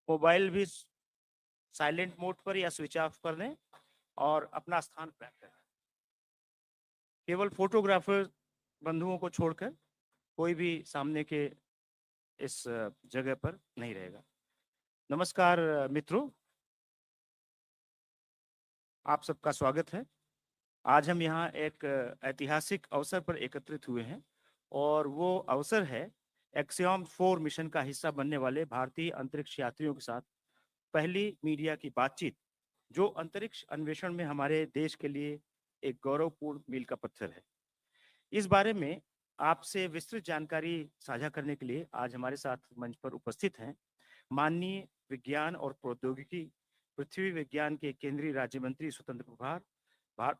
Mobile भी silent mode पर या स्विच ऑफ कर दें और अपना स्थान प्राप्त करें। केवल फोटोग्राफर बंधुओं को छोड़कर कोई भी सामने के इस जगह पर नहीं रहेगा। नमस्कार मित्रों, आप सबका स्वागत है। आज हम यहाँ एक ऐतिहासिक अवसर पर एकत्रित हुए हैं और वो अवसर है एक्सियम 4 मिशन का हिस्सा बनने वाले भारतीय अंतरिक्ष यात्रियों के साथ पहली मीडिया की बातचीत, जो अंतरिक्ष अन्वेषण में हमारे देश के लिए एक गौरवपूर्ण मील का पत्थर है। इस बारे में आपसे विस्तृत जानकारी साझा करने के लिए आज हमारे साथ मंच पर उपस्थित हैं माननीय विज्ञान और प्रौद्योगिकी पृथ्वी विज्ञान के केंद्रीय राज्य मंत्री स्वतंत्र प्रभार,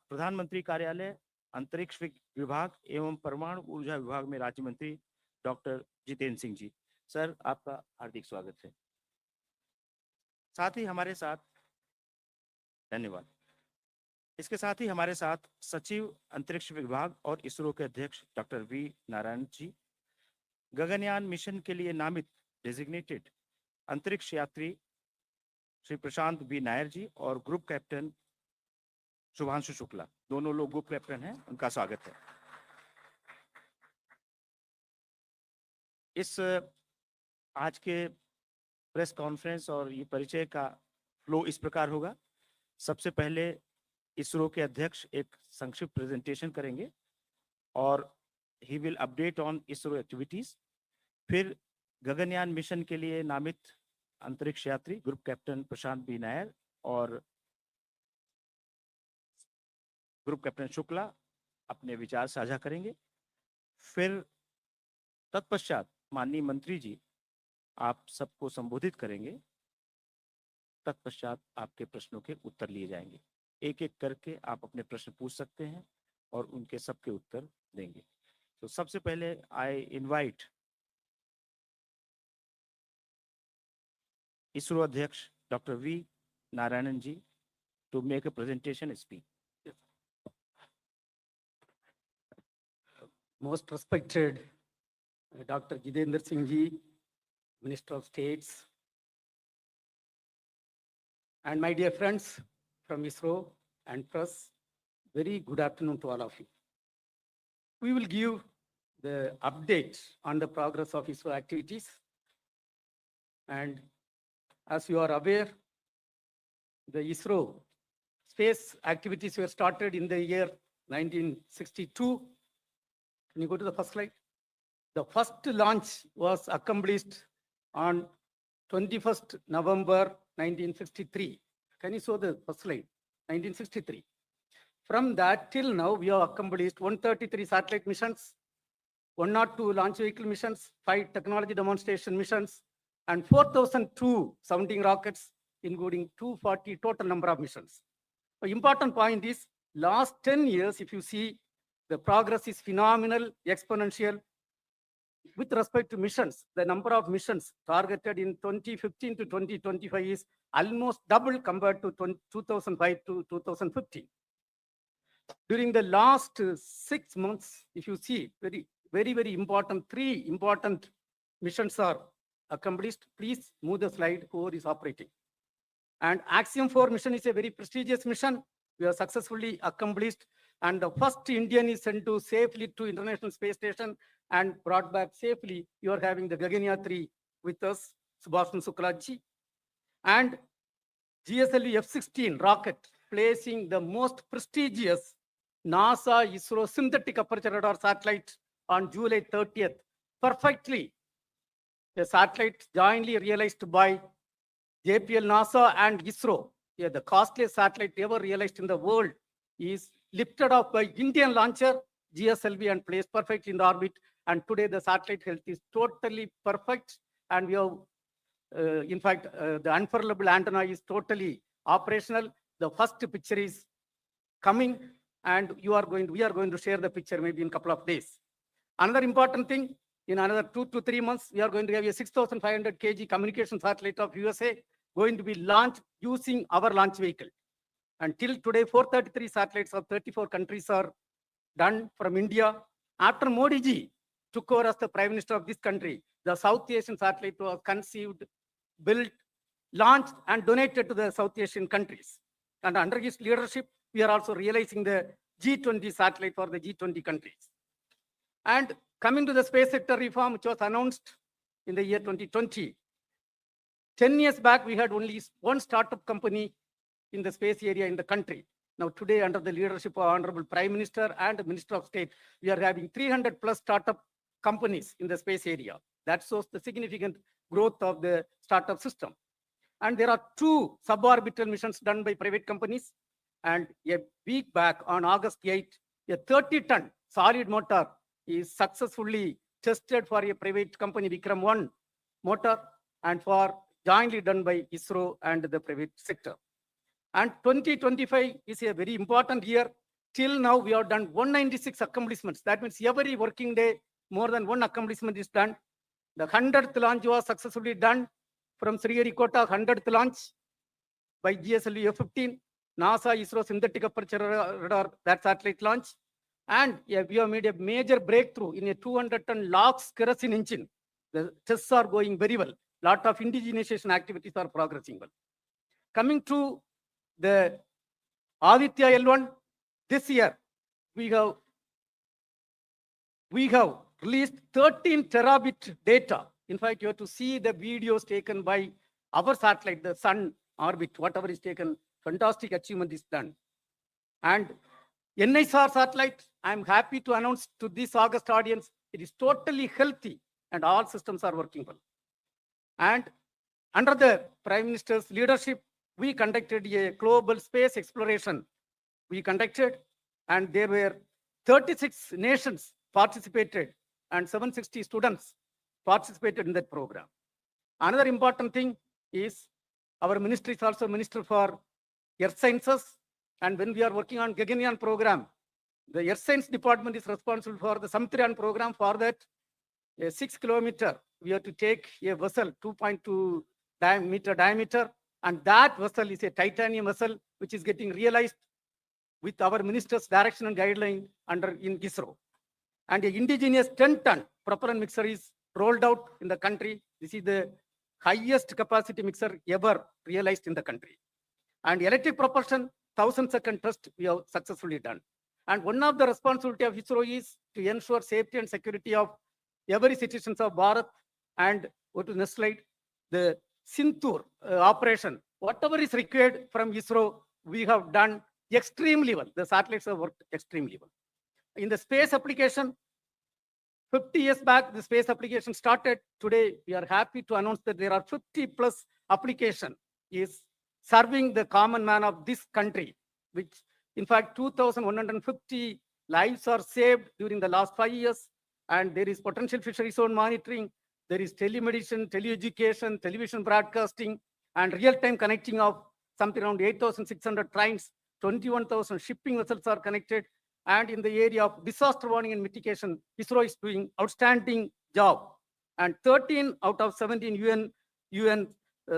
प्रधानमंत्री कार्यालय, अंतरिक्ष विभाग एवं परमाणु ऊर्जा विभाग में राज्य मंत्री डॉक्टर जितेंद्र सिंह जी। सर, आपका हार्दिक स्वागत है। साथ ही हमारे साथ धन्यवाद। इसके साथ ही हमारे साथ सचिव अंतरिक्ष विभाग और इसरो के अध्यक्ष doctor we Narayan ji, Gaganyaan mission के लिए नामित डेजिग्नेटेड अंतरिक्ष यात्री श्री प्रशांत बी नायर जी और ग्रुप कैप्टन शुभांशु शुक्ला, दोनों लोग ग्रुप कैप्टन हैं, उनका स्वागत है। इस आज के प्रेस कॉन्फ्रेंस और ये परिचय का फ्लो इस प्रकार होगा। सबसे पहले इसरो के अध्यक्ष एक संक्षिप्त प्रेजेंटेशन करेंगे और he will update on ISRO activities. फिर गगनयान मिशन के लिए नामित अंतरिक्ष यात्री ग्रुप कैप्टन प्रशांत बी नायर और ग्रुप कैप्टन शुक्ला अपने विचार साझा करेंगे। फिर तत्पश्चात माननीय मंत्री जी आप सबको संबोधित करेंगे। तत्पश्चात आपके प्रश्नों के उत्तर लिए जाएंगे। एक एक करके आप अपने प्रश्न पूछ सकते हैं और उनके सबके उत्तर देंगे। तो सबसे पहले आई इनवाइट इसरो अध्यक्ष doctor V Narayanan ji to make a presentation speech. Most respected Dr. Jitendra Singh ji, Minister of States, and my dear friends from ISRO and press, very good afternoon to all of you. We will give the update on the progress of ISRO activities. And as you are aware, the ISRO space activities were started in the year 1962. Can you go to the first slide? The first launch was accomplished on 21st November 1963. Can you show the first slide? 1963. From that till now, we have accomplished 133 satellite missions, 102 launch vehicle missions, 5 technology demonstration missions, and 4,002 sounding rockets, including 240 total number of missions. An important point is, last 10 years, if you see, the progress is phenomenal, exponential. With respect to missions, the number of missions targeted in 2015 to 2025 is almost double compared to 2005 to 2015. During the last 6 months, if you see, very important, 3 important missions are accomplished. Please move the slide, whoever is operating. And Axiom 4 mission is a very prestigious mission. We have successfully accomplished, and the first Indian is sent to safely to International Space Station and brought back safely. You are having the Gaganyaan 3 with us, Shubhanshu Shukla ji. And GSLV F-16 rocket, placing the most prestigious NASA ISRO synthetic aperture radar satellite on July 30th, perfectly. A satellite jointly realized by JPL, NASA, and ISRO. Yeah, the costliest satellite ever realized in the world is lifted off by Indian launcher GSLV and placed perfectly in the orbit. And today the satellite health is totally perfect. And we have, in fact, the unfurlable antenna is totally operational. The first picture is coming, and we are going to share the picture maybe in a couple of days. Another important thing, in another 2 to 3 months, we are going to have a 6,500 kg communication satellite of USA going to be launched using our launch vehicle. Until today, 433 satellites of 34 countries are done from India. After Modi ji took over as the Prime Minister of this country, the South Asian satellite was conceived, built, launched and donated to the South Asian countries. And under his leadership, we are also realizing the G20 satellite for the G20 countries. And coming to the space sector reform, which was announced in the year 2020, 10 years back, we had only one startup company in the space area in the country. Now today, under the leadership of Honorable Prime Minister and Minister of State, we are having 300 plus startup companies in the space area. That shows the significant growth of the startup system. And there are 2 suborbital missions done by private companies. And a week back on August 8, a 30-ton solid motor is successfully tested for a private company, Vikram 1 motor, and for jointly done by ISRO and the private sector. And 2025 is a very important year. Till now, we have done 196 accomplishments. That means every working day, more than one accomplishment is done. The 100th launch was successfully done from Sriharikota, 100th launch by GSLV F-15, NASA ISRO synthetic aperture radar, that satellite launch. And we have made a major breakthrough in a 200-ton LOX kerosene engine. The tests are going very well. Lot of indigenization activities are progressing well. Coming to the Aditya L1, this year we have released 13 terabit data. In fact, you have to see the videos taken by our satellite, the Sun orbit, whatever is taken, fantastic achievement is done. And NISR satellite, I'm happy to announce to this August audience, it is totally healthy and all systems are working well. And under the Prime Minister's leadership, we conducted a global space exploration. And there were 36 nations participated and 760 students participated in that program. Another important thing is our ministry is also Minister for Earth Sciences. And when we are working on Gaganyaan program, the Earth Science Department is responsible for the Samtriyan program. For that, a 6 kilometer, we have to take a vessel, 2.2 meter diameter. And that vessel is a titanium vessel, which is getting realized with our minister's direction and guideline in ISRO. And an indigenous 10-ton propellant mixer is rolled out in the country. This is the highest capacity mixer ever realized in the country. And electric propulsion, 1,000-second test we have successfully done. And one of the responsibility of ISRO is to ensure safety and security of every citizens of Bharat. And go to next slide. The Sintur operation, whatever is required from ISRO, we have done extremely well. The satellites have worked extremely well. In the space application, 50 years back, the space application started. Today, we are happy to announce that there are 50 plus application is serving the common man of this country, which in fact, 2,150 lives are saved during the last 5 years. And there is potential fishery zone monitoring. There is telemedicine, teleeducation, television broadcasting, and real-time connecting of something around 8,600 trains, 21,000 shipping vessels are connected. And in the area of disaster warning and mitigation, ISRO is doing outstanding job. And 13 out of 17 UN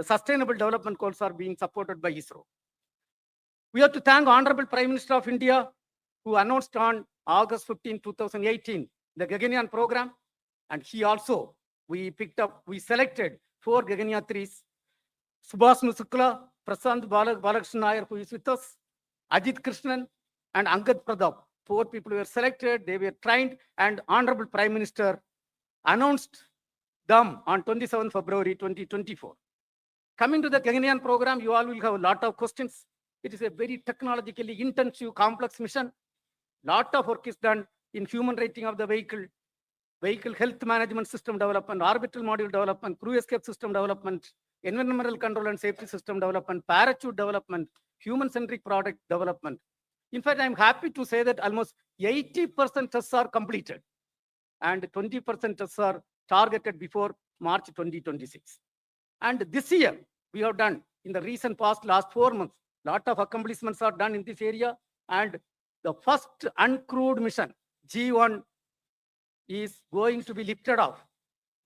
Sustainable Development Goals are being supported by ISRO. We have to thank Honorable Prime Minister of India, who announced on August 15, 2018, the Gaganyaan program. And he also, we selected 4 Gaganyaan 3s, Shubhanshu Shukla, Prasant Balakrishnan Nair, who is with us, Ajit Krishnan, and Angad Pradap. 4 people were selected, they were trained, and Honorable Prime Minister announced them on 27 February 2024. Coming to the Gaganyaan program, you all will have a lot of questions. It is a very technologically intensive, complex mission. Lot of work is done in human rating of the vehicle health management system development, orbital module development, crew escape system development, environmental control and safety system development, parachute development, human-centric product development. In fact, I'm happy to say that almost 80% tests are completed and 20% tests are targeted before March 2026. And this year, we have done, in the recent past, last 4 months, lot of accomplishments are done in this area. And the first uncrewed mission, G1, is going to be lifted off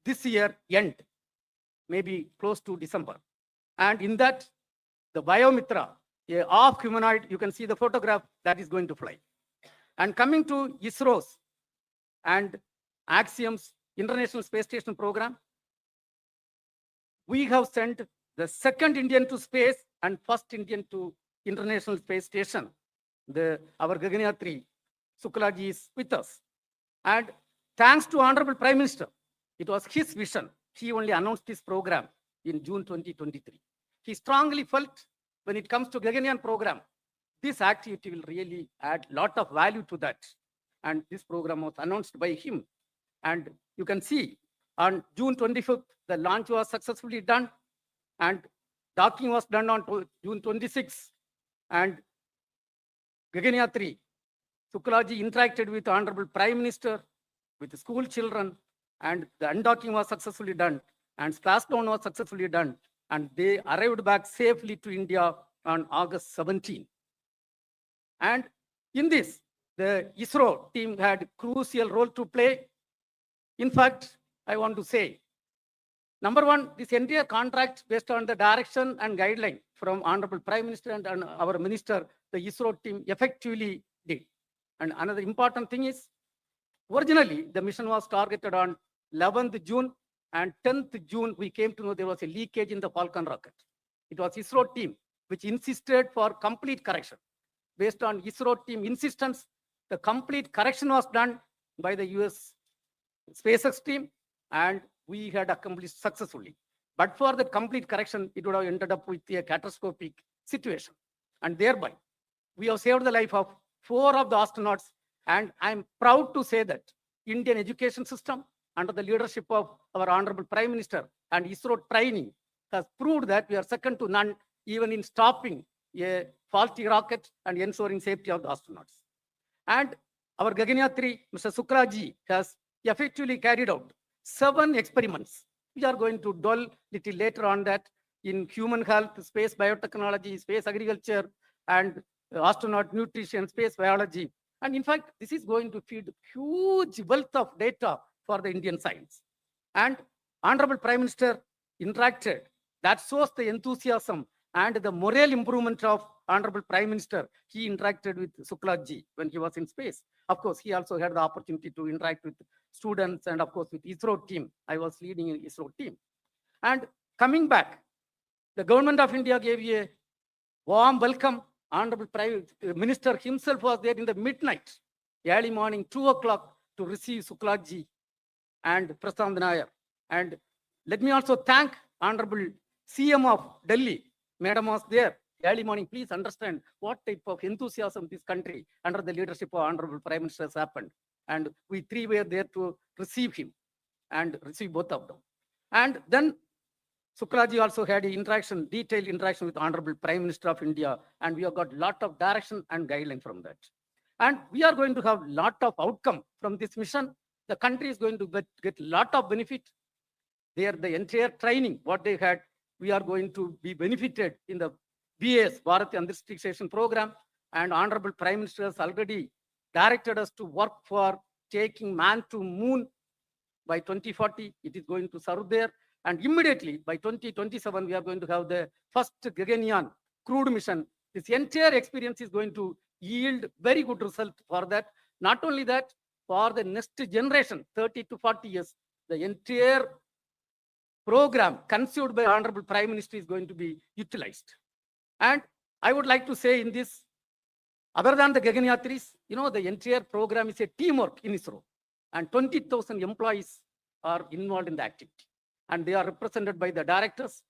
this year end, maybe close to December. And in that, the Biomitra, a half humanoid, you can see the photograph that is going to fly. And coming to ISRO's and Axiom's International Space Station program, we have sent the second Indian to space and first Indian to International Space Station. Our Gaganyaan 3, Shuklaji is with us. And thanks to Honorable Prime Minister, it was his vision. He only announced this program in June 2023. He strongly felt when it comes to Gaganyaan program, this activity will really add a lot of value to that. And this program was announced by him. And you can see on June 25th, the launch was successfully done and docking was done on June 26th. And Gaganyaan 3, Shuklaji interacted with Honorable Prime Minister, with school children, and the undocking was successfully done, and splashdown was successfully done, and they arrived back safely to India on August 17. And in this, the ISRO team had crucial role to play. In fact, I want to say, number one, this entire contract based on the direction and guideline from Honorable Prime Minister and our Minister, the ISRO team effectively did. And another important thing is, originally, the mission was targeted on 11th June and 10th June, we came to know there was a leakage in the Falcon rocket. It was ISRO team which insisted for complete correction. Based on ISRO team insistence, the complete correction was done by the US SpaceX team, and we had accomplished successfully. But for the complete correction, it would have ended up with a catastrophic situation. And thereby, we have saved the life of 4 of the astronauts. And I'm proud to say that Indian education system, under the leadership of our Honorable Prime Minister and ISRO training, has proved that we are second to none, even in stopping a faulty rocket and ensuring safety of the astronauts. And our Gaganyaan 3, Mr. Shuklaji, has effectively carried out 7 experiments. We are going to dwell little later on that in human health, space biotechnology, space agriculture, and astronaut nutrition, space biology. And in fact, this is going to feed huge wealth of data for the Indian science. And Honorable Prime Minister interacted. That shows the enthusiasm and the moral improvement of Honorable Prime Minister. He interacted with Shuklaji when he was in space. Of course, he also had the opportunity to interact with students and of course with ISRO team. I was leading an ISRO team. And coming back, the government of India gave a warm welcome. Honorable Prime Minister himself was there in the midnight, early morning, 2 o'clock, to receive Shuklaji and Prashant Nair. And let me also thank Honorable CM of Delhi. Madam was there early morning. Please understand what type of enthusiasm this country under the leadership of Honorable Prime Minister has happened. And we 3 were there to receive him and receive both of them. And then Shuklaji also had an detailed interaction with Honorable Prime Minister of India, and we have got a lot of direction and guideline from that. And we are going to have a lot of outcome from this mission. The country is going to get a lot of benefit. The entire training, what they had, we are going to be benefited in the BAS, Bharat Antariksh Station program. And Honorable Prime Minister has already directed us to work for taking man to moon by 2040. It is going to serve there. And immediately by 2027, we are going to have the first Gaganyaan crewed mission. This entire experience is going to yield very good result for that. Not only that, for the next generation, 30 to 40 years, the entire program conceived by Honorable Prime Minister is going to be utilized. And I would like to say in this, other than the Gaganyaan 3s, the entire program is a teamwork in ISRO. And 20,000 employees are involved in the activity. And they are represented by the directors.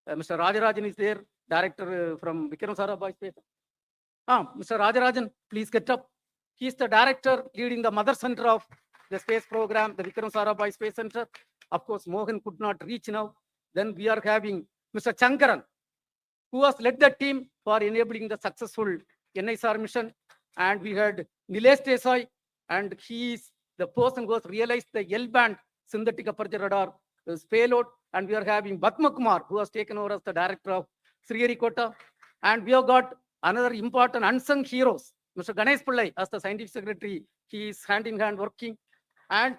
Mr. Rajarajan is there, director from Vikram Sarabhai Space. Mr. Rajarajan, please get up. He is the director leading the mother center of the space program, the Vikram Sarabhai Space Center. Of course, Mohan could not reach now. Then we are having Mr. Chankaran, who has led the team for enabling the successful NISR mission. And we had Nilesh Desai, and he is the person who has realized the L-band synthetic aperture radar payload. And we are having Batma Kumar, who has taken over as the director of Sriharikota. And we have got another important unsung heroes, Mr. Ganesh Pillai as the scientific secretary. He is hand in hand working. And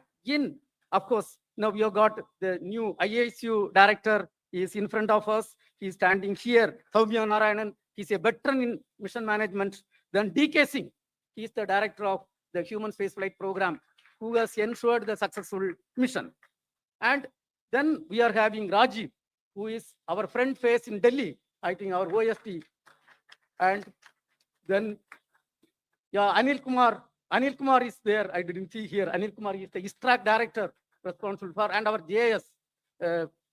of course, now we have got the new IASU director. He is in front of us. He is standing here. Soumya Narayanan, he is a veteran in mission management. Then DK Singh, he is the director of the Human Spaceflight program, who has ensured the successful mission. And then we are having Rajiv, who is our front face in Delhi, I think our OST. And then, yeah, Anil Kumar. Anil Kumar is there. I didn't see here. Anil Kumar is the ISTRAC director responsible for, and our JS,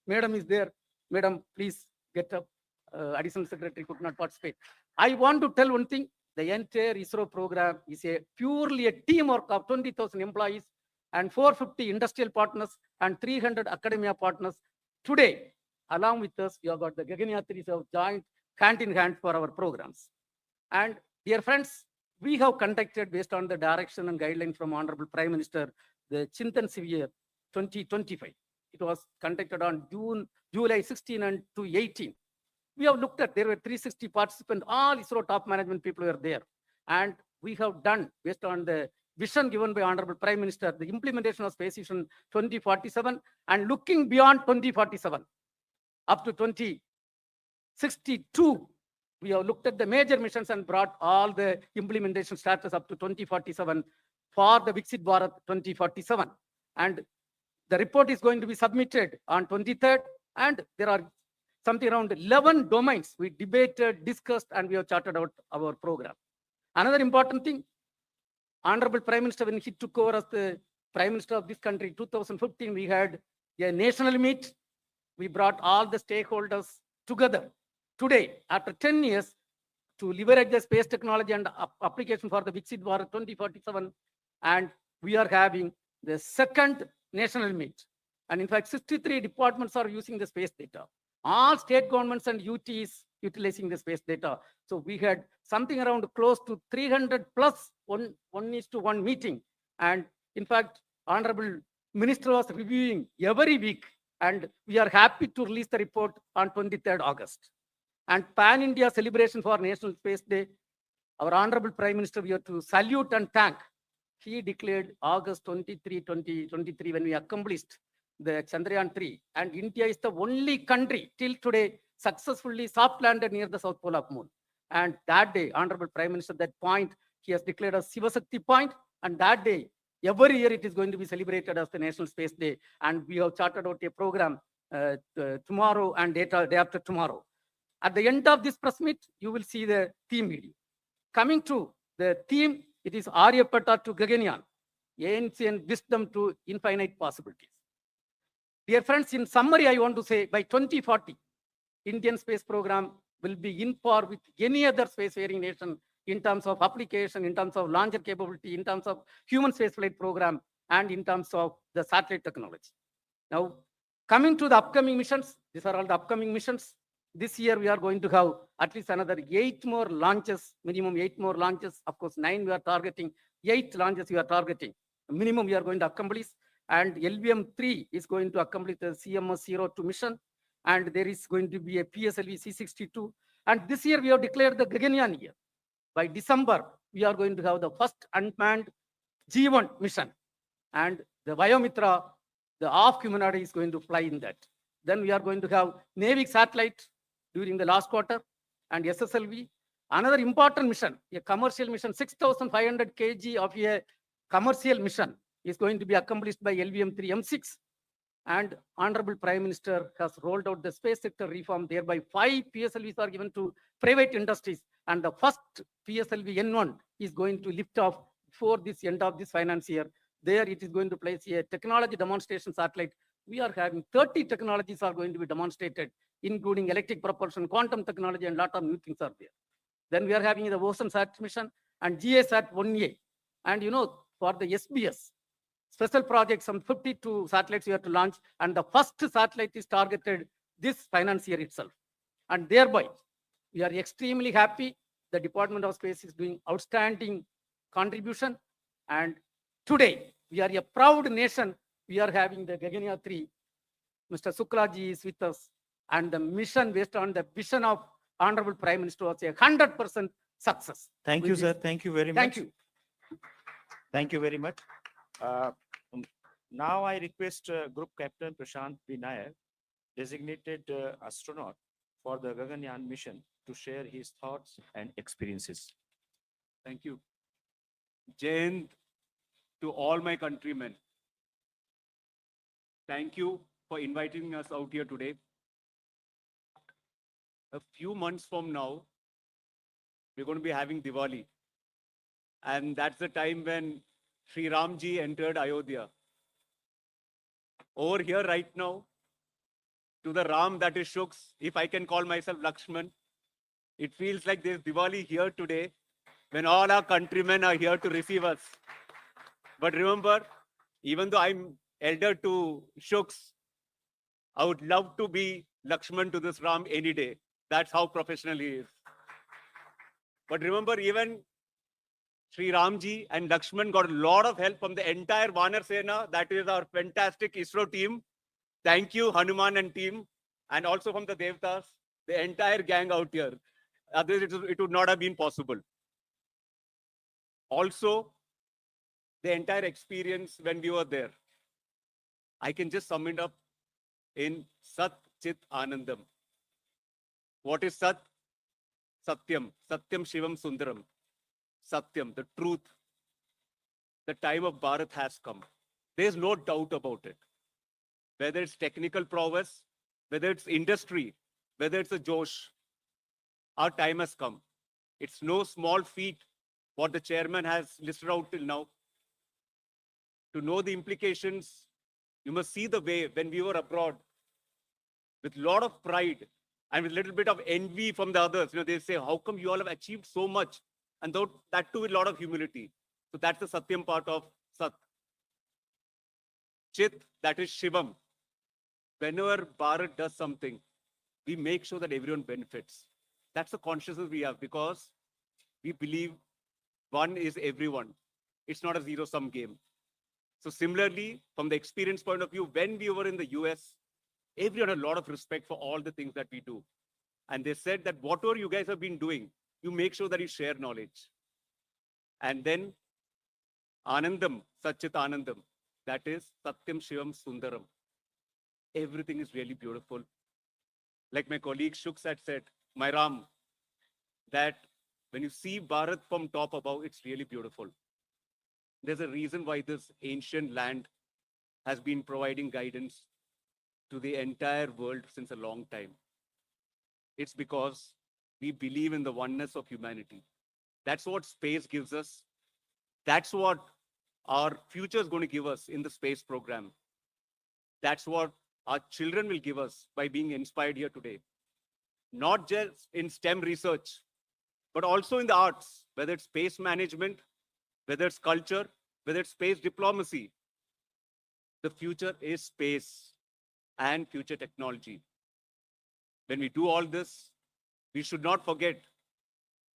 madam is there. Madam, please get up. Additional secretary could not participate. I want to tell one thing. The entire ISRO program is purely a teamwork of 20,000 employees and 450 industrial partners and 300 academia partners. Today, along with us, we have got the Gaganyaan Mission have joined hand in hand for our programs. And dear friends, we have conducted, based on the direction and guideline from Honorable Prime Minister, the Chintan Severe 2025. It was conducted on July 16 and to 18. We have looked at, there were 360 participants, all ISRO top management people were there. And we have done, based on the vision given by Honorable Prime Minister, the implementation of Space Mission 2047 and looking beyond 2047 up to 2062. We have looked at the major missions and brought all the implementation status up to 2047 for the Viksit Bharat 2047. And the report is going to be submitted on 23rd. And there are something around 11 domains we debated, discussed, and we have charted out our program. Another important thing, Honorable Prime Minister, when he took over as the Prime Minister of this country, 2015, we had a national meet. We brought all the stakeholders together. Today, after 10 years, to leverage the space technology and application for the Viksit Bharat 2047, and we are having the second national meet. And in fact, 63 departments are using the space data. All state governments and UTs utilizing the space data. So we had something around close to 300 plus 1:1 meeting. And in fact, Honorable Minister was reviewing every week, and we are happy to release the report on 23rd August. And Pan-India celebration for National Space Day, our Honorable Prime Minister, we have to salute and thank. He declared August 23, 2023, when we accomplished the Chandrayaan 3. And India is the only country till today successfully soft landed near the South Pole of Moon. And that day, Honorable Prime Minister, that point, he has declared as Shivasakti point. And that day, every year it is going to be celebrated as the National Space Day. And we have charted out a program tomorrow and day after tomorrow. At the end of this press meet, you will see the theme video. Coming to the theme, it is Aryabhatta to Gaganyaan, ancient wisdom to infinite possibilities. Dear friends, in summary, I want to say by 2040, Indian space program will be in par with any other spacefaring nation in terms of application, in terms of launcher capability, in terms of human spaceflight program, and in terms of the satellite technology. Now, coming to the upcoming missions, these are all the upcoming missions. This year, we are going to have at least another 8 more launches, minimum 8 more launches. Of course, 9 we are targeting, 8 launches we are targeting. Minimum we are going to accomplish. And LVM-3 is going to accomplish the CMS-02 mission. And there is going to be a PSLV C-62. And this year, we have declared the Gaganyaan year. By December, we are going to have the first unmanned G1 mission. And the Vayomitra, the half humanoid, is going to fly in that. Then we are going to have Navy satellite during the last quarter and SSLV. Another important mission, a commercial mission, 6,500 kg of a commercial mission is going to be accomplished by LVM-3 M6. And Honorable Prime Minister has rolled out the space sector reform. Thereby, 5 PSLVs are given to private industries. And the first PSLV N1 is going to lift off before this end of this finance year. There it is going to place a technology demonstration satellite. We are having 30 technologies are going to be demonstrated, including electric propulsion, quantum technology, and a lot of new things are there. Then we are having the OceanSat mission and GASat-1A. And for the SBS, special projects, some 52 satellites we have to launch, and the first satellite is targeted this finance year itself. And thereby, we are extremely happy. The Department of Space is doing outstanding contribution. And today, we are a proud nation. We are having the Gaganyaan 3. Mr. Shukla ji is with us. And the mission based on the vision of Honorable Prime Minister was a 100% success. Thank you, sir. Thank you very much. Thank you. Thank you very much. Now I request Group Captain Prashant P. Nair, designated astronaut for the Gaganyaan mission, to share his thoughts and experiences. Thank you. Jai Hind to all my countrymen. Thank you for inviting us out here today. a few months from now, we're going to be having Diwali. And that's the time when Sri Ramji entered Ayodhya. Over here right now, to the Ram that is Shuk's, if I can call myself Lakshman, it feels like there's Diwali here today when all our countrymen are here to receive us. But remember, even though I'm elder to Shuk's, I would love to be Lakshman to this Ram any day. That's how professional he is. But remember, even Sri Ramji and Lakshman got a lot of help from the entire Vanar Sena. That is our fantastic ISRO team. Thank you, Hanuman and team. And also from the Devtas, the entire gang out here. Otherwise, it would not have been possible. Also, the entire experience when we were there, I can just sum it up in Sat Chit Anandam. What is Sat? Satyam. Satyam Shivam Sundaram. Satyam, the truth. The time of Bharat has come. There's no doubt about it. Whether it's technical prowess, whether it's industry, whether it's a Josh, our time has come. It's no small feat what the chairman has listed out till now. To know the implications, you must see the way when we were abroad, with a lot of pride and with a little bit of envy from the others. They say, how come you all have achieved so much? And that too with a lot of humility. So that's the Satyam part of Sat. Chit, that is Shivam. Whenever Bharat does something, we make sure that everyone benefits. That's the consciousness we have because we believe one is everyone. It's not a zero-sum game. So similarly, from the experience point of view, when we were in the US, everyone had a lot of respect for all the things that we do. And they said that whatever you guys have been doing, you make sure that you share knowledge. And then Anandam, Satchit Anandam, that is Satyam Shivam Sundaram. Everything is really beautiful. Like my colleague Shuk's had said, my Ram, that when you see Bharat from top above, it's really beautiful. There's a reason why this ancient land has been providing guidance to the entire world since a long time. It's because we believe in the oneness of humanity. That's what space gives us. That's what our future is going to give us in the space program. That's what our children will give us by being inspired here today. Not just in STEM research, but also in the arts, whether it's space management, whether it's culture, whether it's space diplomacy. The future is space and future technology. When we do all this, we should not forget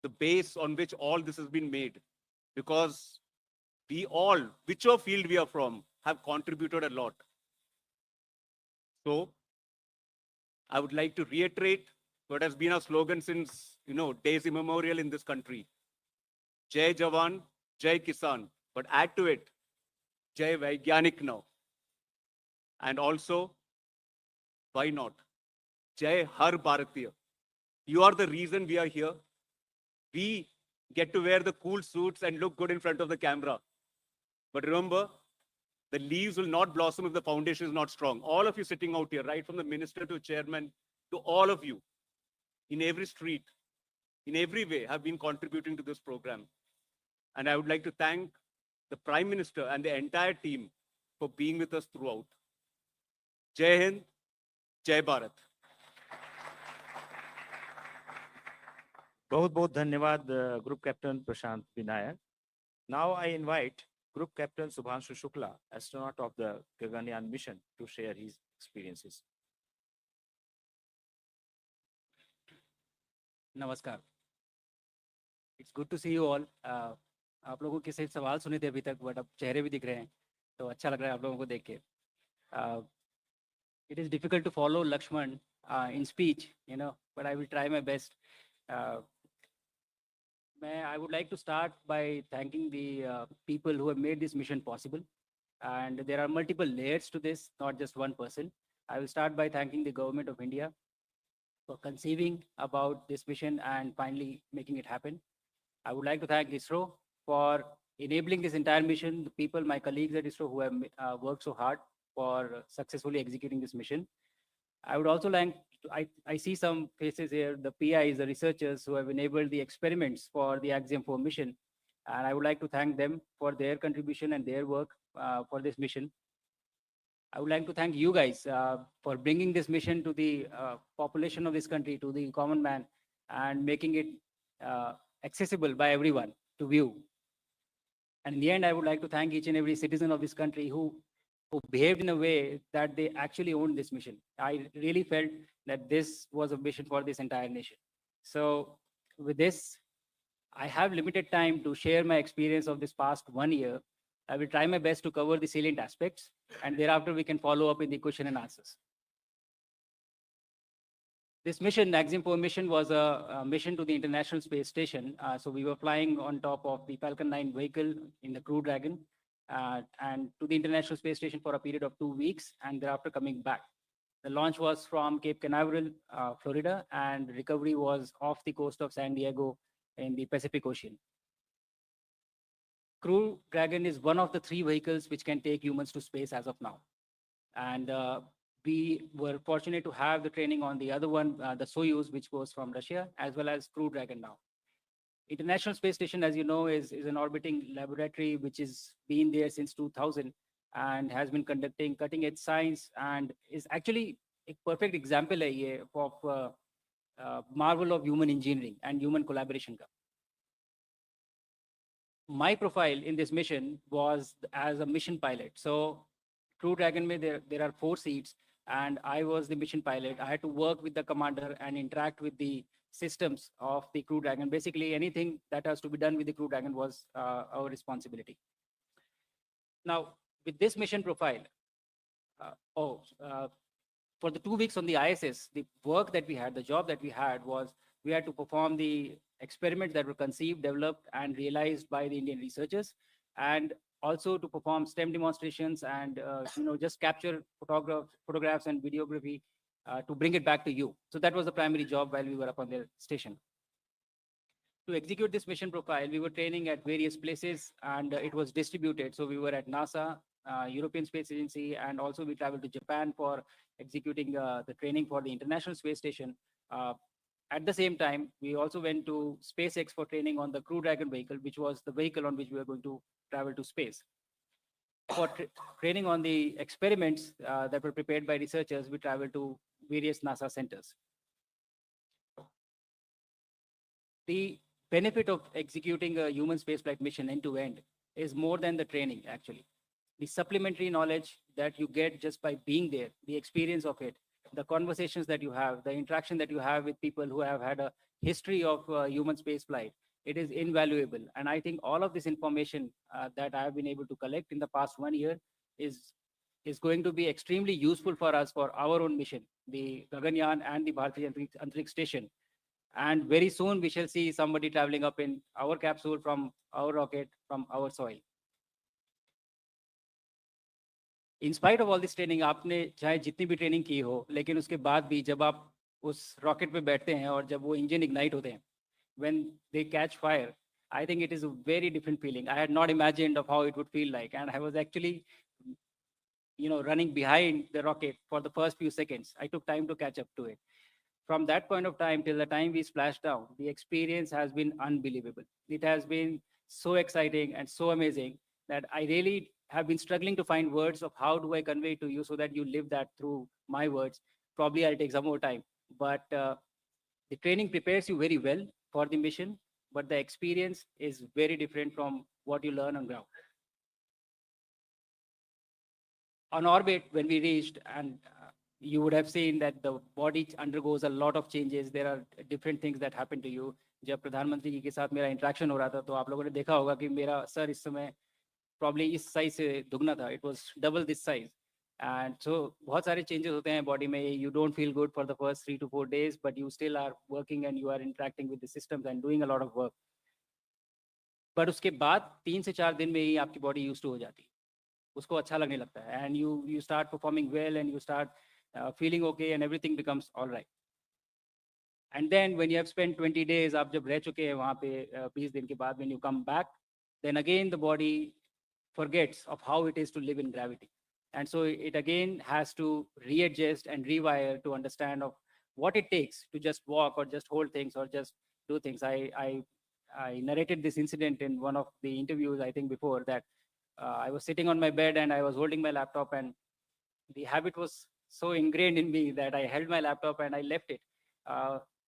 the base on which all this has been made, because we all, whichever field we are from, have contributed a lot. So I would like to reiterate what has been our slogan since, days immemorial in this country. Jai Jawan, Jai Kisan, but add to it, Jai Vaigyanik now. And also, why not? Jai Har Bharatiya. You are the reason we are here. We get to wear the cool suits and look good in front of the camera. But remember, the leaves will not blossom if the foundation is not strong. All of you sitting out here, right from the minister to chairman, to all of you, in every street, in every way, have been contributing to this program. And I would like to thank the Prime Minister and the entire team for being with us throughout. Jai Hind, Jai Bharat. बहुत बहुत धन्यवाद group captain Prashant Vinayak. Now I invite Group Captain Shubhanshu Shukla, astronaut of the Gaganyaan Mission, to share his experiences. नमस्कार. It's good to see you all. आप लोगों के सिर्फ सवाल सुने थे अभी तक, बट अब चेहरे भी दिख रहे हैं, तो अच्छा लग रहा है आप लोगों को देख के. It is difficult to follow Lakshman in speech, but I will try my best. I would like to start by thanking the people who have made this mission possible. And there are multiple layers to this, not just one person. I will start by thanking the government of India for conceiving about this mission and finally making it happen. I would like to thank ISRO for enabling this entire mission, the people, my colleagues at ISRO who have worked so hard for successfully executing this mission. I would also like I see some faces here, the PIs, the researchers who have enabled the experiments for the Axiom 4 mission. And I would like to thank them for their contribution and their work for this mission. I would like to thank you guys for bringing this mission to the population of this country, to the common man, and making it accessible by everyone to view. And in the end, I would like to thank each and every citizen of this country who behaved in a way that they actually owned this mission. I really felt that this was a mission for this entire nation. So with this, I have limited time to share my experience of this past 1 year. I will try my best to cover the salient aspects, and thereafter we can follow up in the question and answers. This mission, Axiom 4 mission, was a mission to the International Space Station. So we were flying on top of the Falcon 9 vehicle in the Crew Dragon and to the International Space Station for a period of 2 weeks, and thereafter coming back. The launch was from Cape Canaveral, Florida, and recovery was off the coast of San Diego in the Pacific Ocean. Crew Dragon is one of the 3 vehicles which can take humans to space as of now. And we were fortunate to have the training on the other one, the Soyuz, which goes from Russia, as well as Crew Dragon now. International Space Station, as you know, is an orbiting laboratory which has been there since 2000 and has been conducting cutting-edge science and is actually a perfect example of marvel of human engineering and human collaboration. My profile in this mission was as a mission pilot. So Crew Dragon, there are 4 seats, and I was the mission pilot. I had to work with the commander and interact with the systems of the Crew Dragon. Basically, anything that has to be done with the Crew Dragon was our responsibility. Now, with this mission profile, for the 2 weeks on the ISS, the work that we had, the job that we had was we had to perform the experiments that were conceived, developed, and realized by the Indian researchers, and also to perform STEM demonstrations and just capture photographs and videography to bring it back to you. So that was the primary job while we were up on the station. To execute this mission profile, we were training at various places, and it was distributed. So we were at NASA, European Space Agency, and also we traveled to Japan for executing the training for the International Space Station. At the same time, we also went to SpaceX for training on the Crew Dragon vehicle, which was the vehicle on which we were going to travel to space. For training on the experiments that were prepared by researchers, we traveled to various NASA centers. The benefit of executing a human spaceflight mission end to end is more than the training, actually. The supplementary knowledge that you get just by being there, the experience of it, the conversations that you have, the interaction that you have with people who have had a history of human spaceflight, it is invaluable. And I think all of this information that I have been able to collect in the past 1 year is going to be extremely useful for us for our own mission, the Gaganyaan and the Bharatiya Antariksh Station. And very soon we shall see somebody traveling up in our capsule from our rocket, from our soil. In spite of all this training, आपने चाहे जितनी भी training की हो, लेकिन उसके बाद भी जब आप उस रॉकेट पे बैठते हैं और जब वो इंजन इग्नाइट होते हैं, when they catch fire, I think it is a very different feeling. I had not imagined of how it would feel like, and I was actually, running behind the rocket for the first few seconds. I took time to catch up to it. From that point of time till the time we splashed down, the experience has been unbelievable. It has been so exciting and so amazing that I really have been struggling to find words of how do I convey it to you so that you live that through my words. Probably I'll take some more time, but the training prepares you very well for the mission, but the experience is very different from what you learn on ground. On orbit, when we reached, and you would have seen that the body undergoes a lot of changes. There are different things that happen to you. जब प्रधानमंत्री जी के साथ मेरा interaction हो रहा था, तो आप लोगों ने देखा होगा कि मेरा सर इस समय probably इस साइज से दुगना था. It was double this size. And so बहुत सारे changes होते हैं body में. You don't feel good for the first 3 to 4 days, but you still are working and you are interacting with the systems and doing a lot of work. But उसके बाद 3 से 4 दिन में ही आपकी body used to हो जाती है. उसको अच्छा लगने लगता है. And you start performing well and you start feeling okay and everything becomes all right. And then when you have spent 20 days, आप जब रह चुके हैं वहाँ पे 20 दिन के बाद, when you come back, then again the body forgets of how it is to live in gravity. And so it again has to readjust and rewire to understand of what it takes to just walk or just hold things or just do things. I narrated this incident in one of the interviews, I think before that. I was sitting on my bed and I was holding my laptop, and the habit was so ingrained in me that I held my laptop and I left it,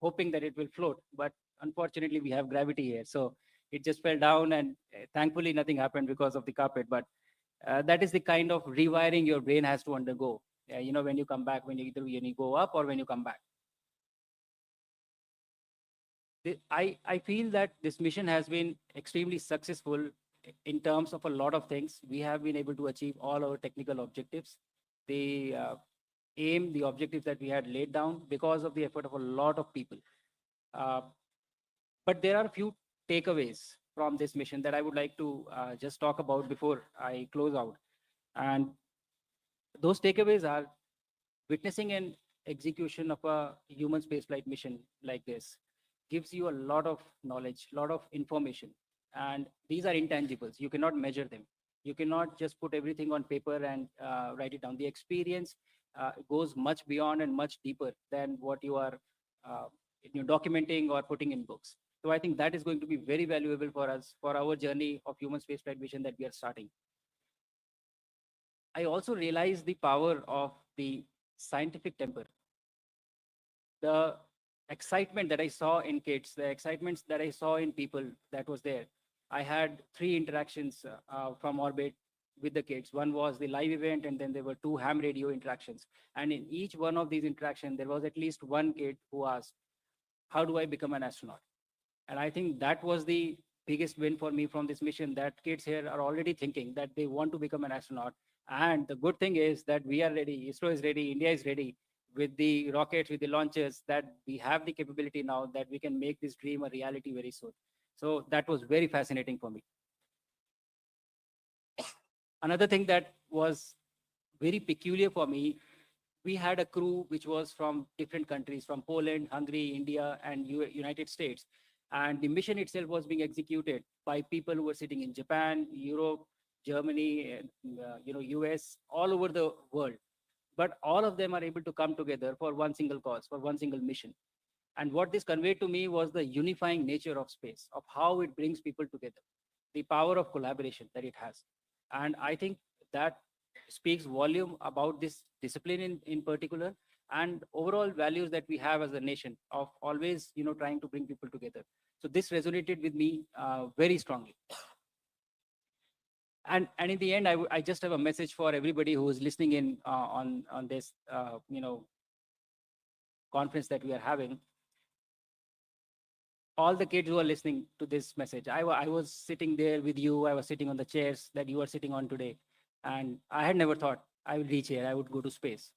hoping that it will float. But unfortunately, we have gravity here. So it just fell down, and thankfully, nothing happened because of the carpet. But that is the kind of rewiring your brain has to undergo. When you come back, when you go up or when you come back. I feel that this mission has been extremely successful in terms of a lot of things. We have been able to achieve all our technical objectives. The the objectives that we had laid down because of the effort of a lot of people. Uh, but there are a few takeaways from this mission that I would like to just talk about before I close out. And those takeaways are witnessing an execution of a human spaceflight mission like this gives you a lot of knowledge, a lot of information. And these are intangibles. You cannot measure them. You cannot just put everything on paper and write it down. The experience goes much beyond and much deeper than what you are uh, documenting or putting in books. So I think that is going to be very valuable for us, for our journey of human spaceflight mission that we are starting. I also realized the power of the scientific temper. The excitement that I saw in kids, the excitement that I saw in people that was there. I had 3 interactions from orbit with the kids. One was the live event, and then there were 2 ham radio interactions. And in each one of these interactions, there was at least one kid who asked, how do I become an astronaut? And I think that was the biggest win for me from this mission, that kids here are already thinking that they want to become an astronaut. And the good thing is that we are ready, ISRO is ready, India is ready with the rockets, with the launches, that we have the capability now that we can make this dream a reality very soon. So that was very fascinating for me. Another thing that was very peculiar for me, we had a crew which was from different countries, from Poland, Hungary, India, and United States. And the mission itself was being executed by people who were sitting in Japan, Europe, Germany, US, all over the world. But all of them are able to come together for one single cause, for one single mission. And what this conveyed to me was the unifying nature of space, of how it brings people together, the power of collaboration that it has. And I think that speaks volume about this discipline in particular, and overall values that we have as a nation of always, trying to bring people together. So this resonated with me very strongly. And in the end, I just have a message for everybody who is listening in on this, conference that we are having. All the kids who are listening to this message, I was sitting there with you. I was sitting on the chairs that you are sitting on today. And I had never thought I would reach here, I would go to space.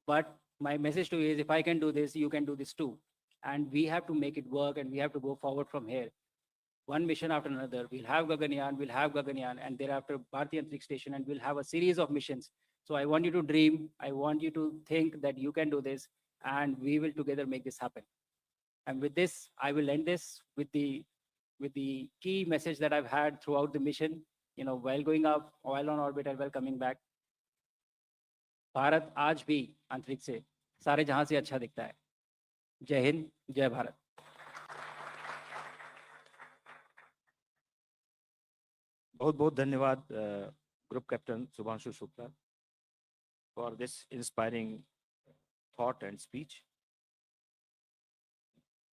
But my message to you is, if I can do this, you can do this too. And we have to make it work, and we have to go forward from here. One mission after another. We'll have Gaganyaan, and thereafter Bharatiya Antariksh Station, and we'll have a series of missions. So I want you to dream. I want you to think that you can do this, and we will together make this happen. And with this, I will end this with the key message that I've had throughout the mission, while going up, while on orbit, and while coming back. Bharat आज भी अंतरिक्ष से सारे जहां से अच्छा दिखता है. जय हिंद, जय भारत. बहुत बहुत धन्यवाद group captain Shubhanshu Shukla for this inspiring thought and speech.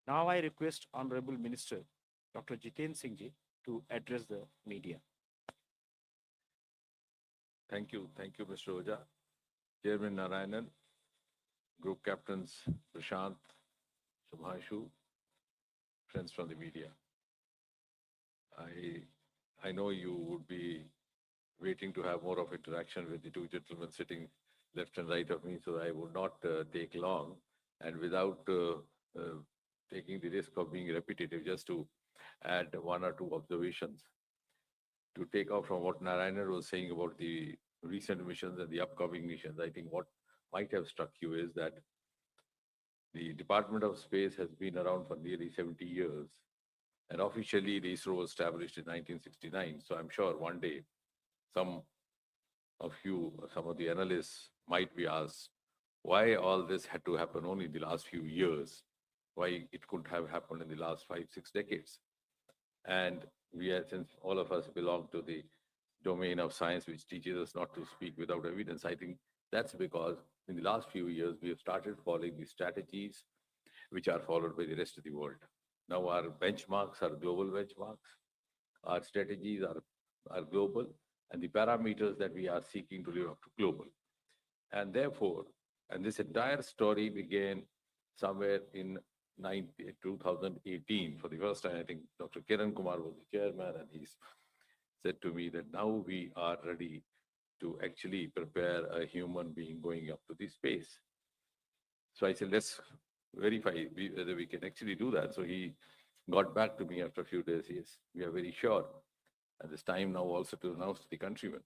Now I request Honorable Minister Dr. Jitendra Singh ji to address the media. Thank you, Mr. Oja. Chairman Narayanan, Group Captains Prashant, Shubhanshu, friends from the media. I know you would be waiting to have more of interaction with the 2 gentlemen sitting left and right of me, so I would not take long. And without taking the risk of being repetitive, just to add 1 or 2 observations. To take off from what Narayanan was saying about the recent missions and the upcoming missions, I think what might have struck you is that the Department of Space has been around for nearly 70 years. And officially, the ISRO was established in 1969. So I'm sure one day, some of you, some of the analysts might be asked, why all this had to happen only in the last few years, why it couldn't have happened in the last 5, 6 decades. And we are, since all of us belong to the domain of science, which teaches us not to speak without evidence, I think that's because in the last few years, we have started following the strategies which are followed by the rest of the world. Now our benchmarks are global benchmarks, our strategies are global, and the parameters that we are seeking to live up to global. And therefore, and this entire story began somewhere in 2018. For the first time, I think Dr. Kiran Kumar was the chairman, and he said to me that now we are ready to actually prepare a human being going up to the space. So I said, let's verify whether we can actually do that. So he got back to me after a few days. Yes, we are very sure. And it's time now also to announce to the countrymen.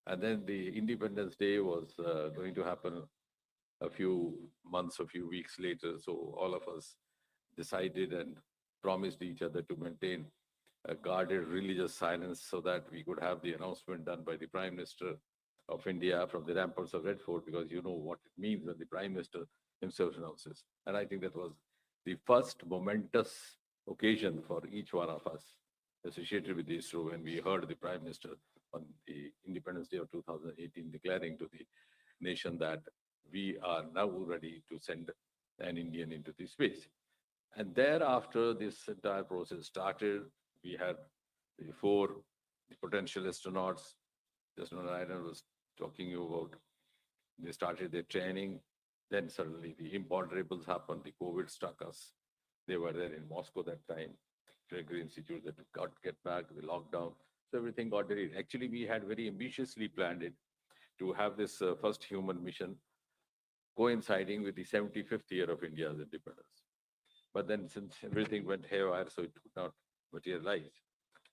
And then the Independence Day was going to happen a few months, a few weeks later. So all of us decided and promised each other to maintain a guarded religious silence so that we could have the announcement done by the Prime Minister of India from the ramparts of Red Fort, because you know what it means when the Prime Minister himself announces. And I think that was the first momentous occasion for each one of us associated with ISRO when we heard the Prime Minister on the Independence Day of 2018 declaring to the nation that we are now ready to send an Indian into the space. And thereafter, this entire process started. We had the four potential astronauts, just Narayanan was talking you about. They started their training. Then suddenly the imponderables happened. The COVID struck us. They were there in Moscow that time. Gregory Institute that got get back, the lockdown. So everything got delayed. Actually, we had very ambitiously planned it to have this first human mission coinciding with the 75th year of India's independence. But then since everything went haywire, so it could not materialize.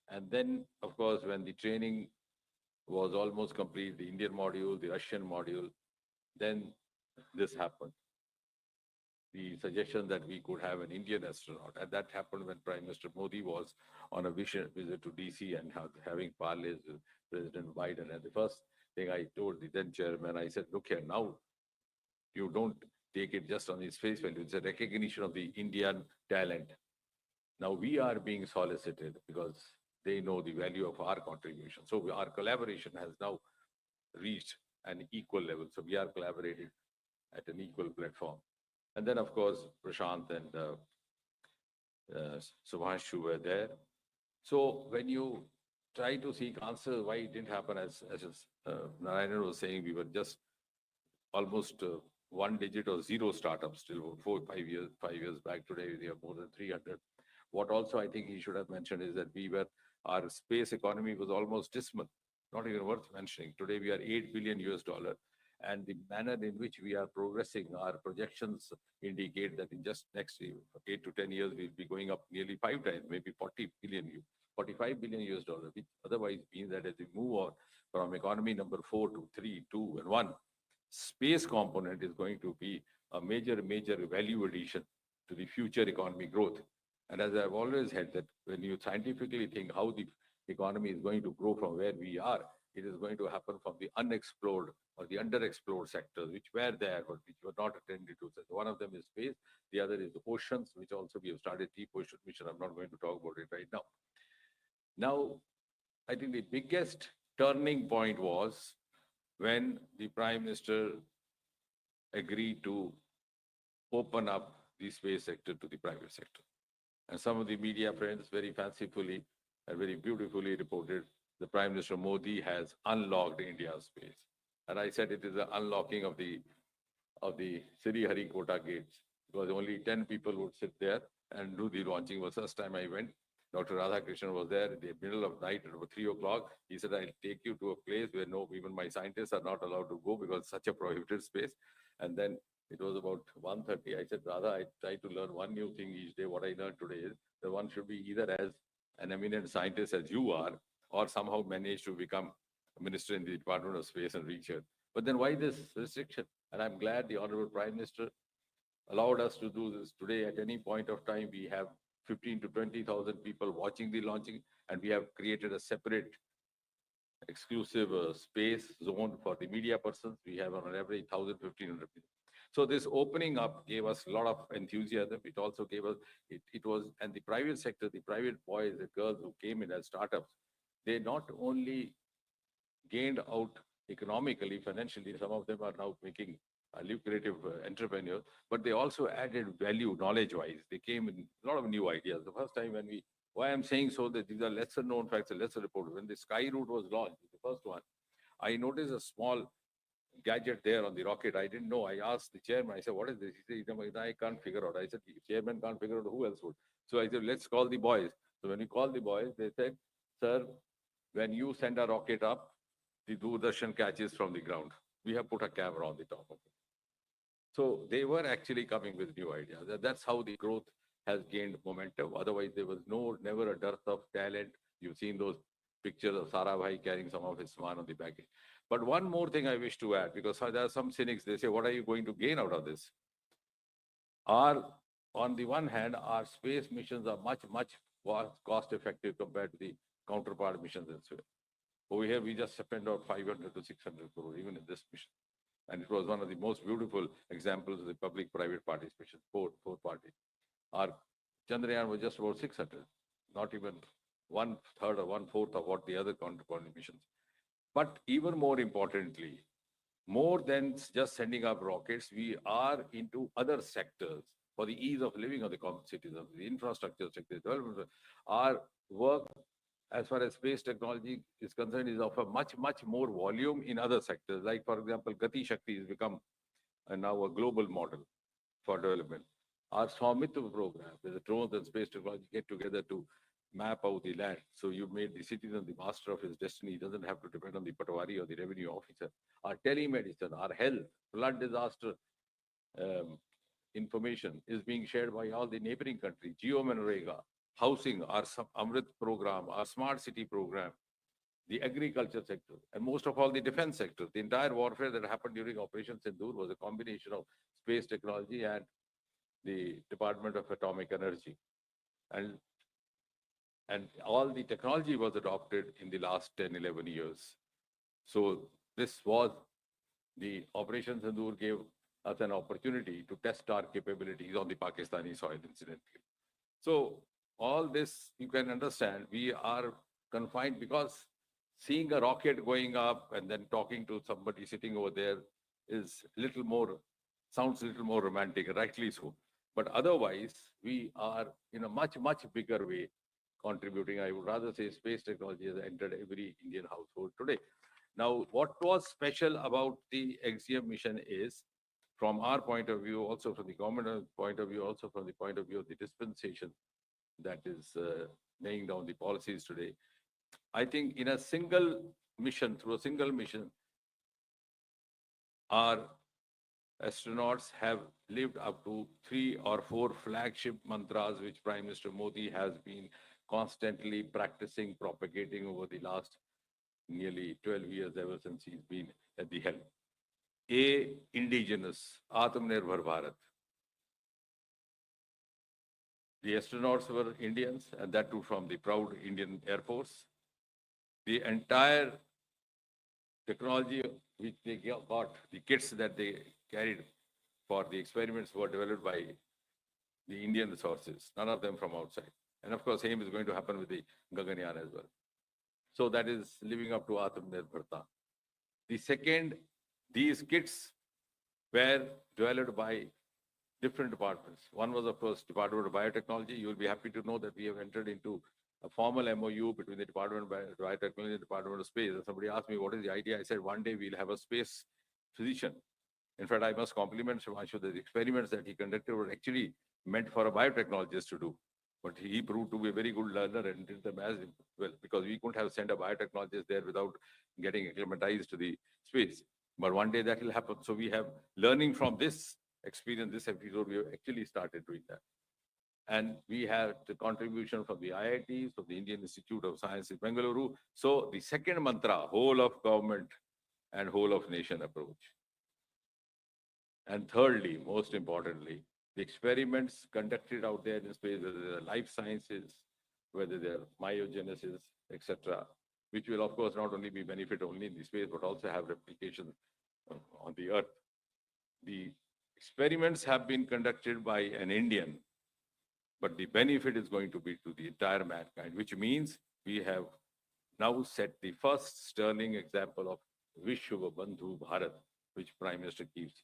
And then, of course, when the training was almost complete, the Indian module, the Russian module, then this happened. The suggestion that we could have an Indian astronaut. And that happened when Prime Minister Modi was on a visit to DC and having parleys with President Biden. And the first thing I told the then chairman, I said, look here, now you don't take it just on its face value. It's a recognition of the Indian talent. Now we are being solicited because they know the value of our contribution. So our collaboration has now reached an equal level. So we are collaborating at an equal platform. And then, of course, Prashant and Shubhanshu were there. So when you try to seek answers why it didn't happen, as Narayanan was saying, we were just almost one digit or zero startups till 5 years back. Today, we have more than 300. What also I think he should have mentioned is that our space economy was almost dismal, not even worth mentioning. Today, we are $8 billion US. And the manner in which we are progressing, our projections indicate that in just next 8 to 10 years, we'll be going up nearly 5 times, maybe 45 billion US dollar, which otherwise means that as we move on from economy number 4 to 3, 2, and 1, space component is going to be a major value addition to the future economy growth. And as I've always had that when you scientifically think how the economy is going to grow from where we are, it is going to happen from the unexplored or the underexplored sectors, which were there, but which were not attended to. So one of them is space. The other is the oceans, which also we have started deep ocean mission. I'm not going to talk about it right now. Now, I think the biggest turning point was when the Prime Minister agreed to open up the space sector to the private sector. And some of the media friends very fancifully and very beautifully reported the Prime Minister Modi has unlocked India's space. And I said it is the unlocking of the Sriharikota gates, because only 10 people would sit there and do the launching. It was the first time I went. Dr. Radhakrishnan was there in the middle of night at about 3 o'clock. He said, I'll take you to a place where even my scientists are not allowed to go because it's such a prohibited space. And then it was about 1:30. I said, Radha, I try to learn one new thing each day. What I learned today is that one should be either as an eminent scientist as you are, or somehow manage to become a minister in the Department of Space and reach it. But then why this restriction? And I'm glad the Honorable Prime Minister allowed us to do this today. At any point of time, we have 15 to 20,000 people watching the launching, and we have created a separate exclusive space zone for the media persons. We have on average 1,000, 1,500 people. So this opening up gave us a lot of enthusiasm. It also gave us, it was, and the private sector, the private boys, the girls who came in as startups, they not only gained out economically, financially, some of them are now making lucrative entrepreneurs, but they also added value knowledge-wise. They came in a lot of new ideas. The first time when we, why I'm saying so that these are lesser known facts and lesser reported. When the Sky Route was launched, the first one, I noticed a small gadget there on the rocket. I didn't know. I asked the chairman, I said, what is this? He said, I can't figure out. I said, the chairman can't figure out, who else would? So I said, let's call the boys. So when we called the boys, they said, sir, when you send a rocket up, the Doordarshan catches from the ground. We have put a camera on the top of it. So they were actually coming with new ideas. That's how the growth has gained momentum. Otherwise, there was never a dearth of talent. You've seen those pictures of Sarabhai carrying some of his swan on the baggage. But one more thing I wish to add, because there are some cynics, they say, what are you going to gain out of this? On the one hand, our space missions are much cost effective compared to the counterpart missions elsewhere. Over here, we just spent about 500 to 600 crore, even in this mission. And it was one of the most beautiful examples of the public-private participation, four party. Our Chandrayaan was just about 600, not even 1/3 or 1/4 of what the other counterpart missions. But even more importantly, more than just sending up rockets, we are into other sectors for the ease of living of the common citizens, the infrastructure sector, development. Our work, as far as space technology is concerned, is of a much more volume in other sectors. Like, for example, Gati Shakti has become now a global model for development. Our Swamitra program, where the drones and space technology get together to map out the land. So you made the citizen the master of his destiny. He doesn't have to depend on the patwari or the revenue officer. Our telemedicine, our health, flood disaster information is being shared by all the neighboring countries. Geo-Manrega, housing, our Amrit program, our smart city program, the agriculture sector, and most of all the defense sector. The entire warfare that happened during Operation Sindoor was a combination of space technology and the Department of Atomic Energy. And all the technology was adopted in the last 10, 11 years. So this was the Operation Sindoor gave us an opportunity to test our capabilities on the Pakistani soil, incidentally. So all this, you can understand, we are confined because seeing a rocket going up and then talking to somebody sitting over there is sounds a little more romantic, rightly so. But otherwise, we are in a much bigger way contributing. I would rather say space technology has entered every Indian household today. Now, what was special about the Axiom mission is, from our point of view, also from the government point of view, also from the point of view of the dispensation that is laying down the policies today, I think in a single mission, through a single mission, our astronauts have lived up to 3 or 4 flagship mantras, which Prime Minister Modi has been constantly practicing, propagating over the last nearly 12 years, ever since he's been at the helm. A, indigenous, Atmanirbhar Bharat. The astronauts were Indians, and that too from the proud Indian Air Force. The entire technology which they got, the kits that they carried for the experiments were developed by the Indian resources, none of them from outside. And of course, same is going to happen with the Gaganyaan as well. So that is living up to Atmanirbharta. The second, these kits were developed by different departments. One was, of course, Department of Biotechnology. You will be happy to know that we have entered into a formal MOU between the Department of Biotechnology and the Department of Space. And somebody asked me, what is the idea? I said, one day we'll have a space physician. In fact, I must compliment Shubhanshu that the experiments that he conducted were actually meant for a biotechnologist to do. But he proved to be a very good learner and did them as well, because we couldn't have sent a biotechnologist there without getting acclimatized to the space. But one day that will happen. So we have learning from this experience, this episode, we have actually started doing that. And we have the contribution from the IITs, from the Indian Institute of Science in Bengaluru. So the second mantra, whole of government and whole of nation approach. And thirdly, most importantly, the experiments conducted out there in space, whether they're life sciences, whether they're myogenesis, etc., which will, of course, not only be benefit only in the space, but also have replication on the Earth. The experiments have been conducted by an Indian, but the benefit is going to be to the entire mankind, which means we have now set the first sterling example of Vishwa Bandhu Bharat, which Prime Minister keeps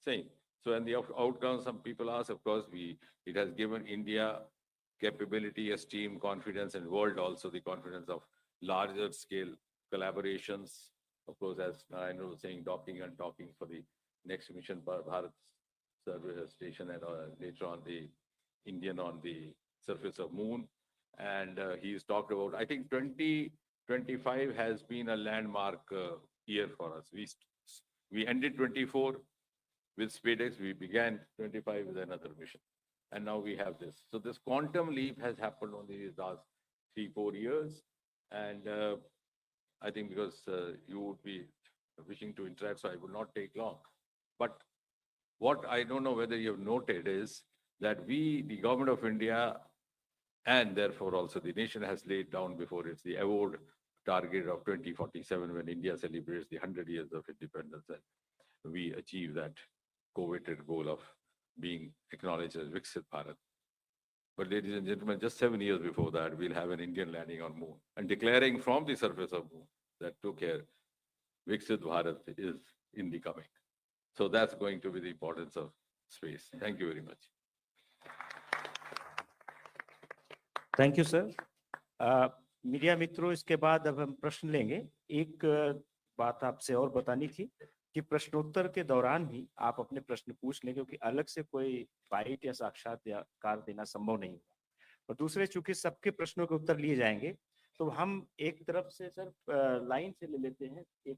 saying. So, and the outcomes, some people ask, of course, it has given India capability, esteem, confidence, and world also the confidence of larger scale collaborations. Of course, as Narayanan was saying, docking and talking for the next mission, Bharat service station, and later on the Indian on the surface of moon. And he's talked about, I think 2025 has been a landmark year for us. We ended 24 with SpaceX, we began 25 with another mission. And now we have this. So this quantum leap has happened only these last 3-4 years. And I think because you would be wishing to interact, so I will not take long. But what I don't know whether you have noted is that the government of India, and therefore also the nation, has laid down before it the award target of 2047 when India celebrates the 100 years of independence, and we achieve that coveted goal of being acknowledged as Viksit Bharat. But ladies and gentlemen, just 7 years before that, we'll have an Indian landing on moon and declaring from the surface of moon that took care, Viksit Bharat is in the coming. So that's going to be the importance of space. Thank you very much. Thank you sir. Media मित्रों, इसके बाद अब हम प्रश्न लेंगे। एक बात आपसे और बतानी थी कि प्रश्नोत्तर के दौरान भी आप अपने प्रश्न पूछ लें, क्योंकि अलग से कोई बाइट या साक्षात्कार देना संभव नहीं है। और दूसरे, चूंकि सबके प्रश्नों के उत्तर लिए जाएंगे, तो हम एक तरफ से सर लाइन से ले लेते हैं, एक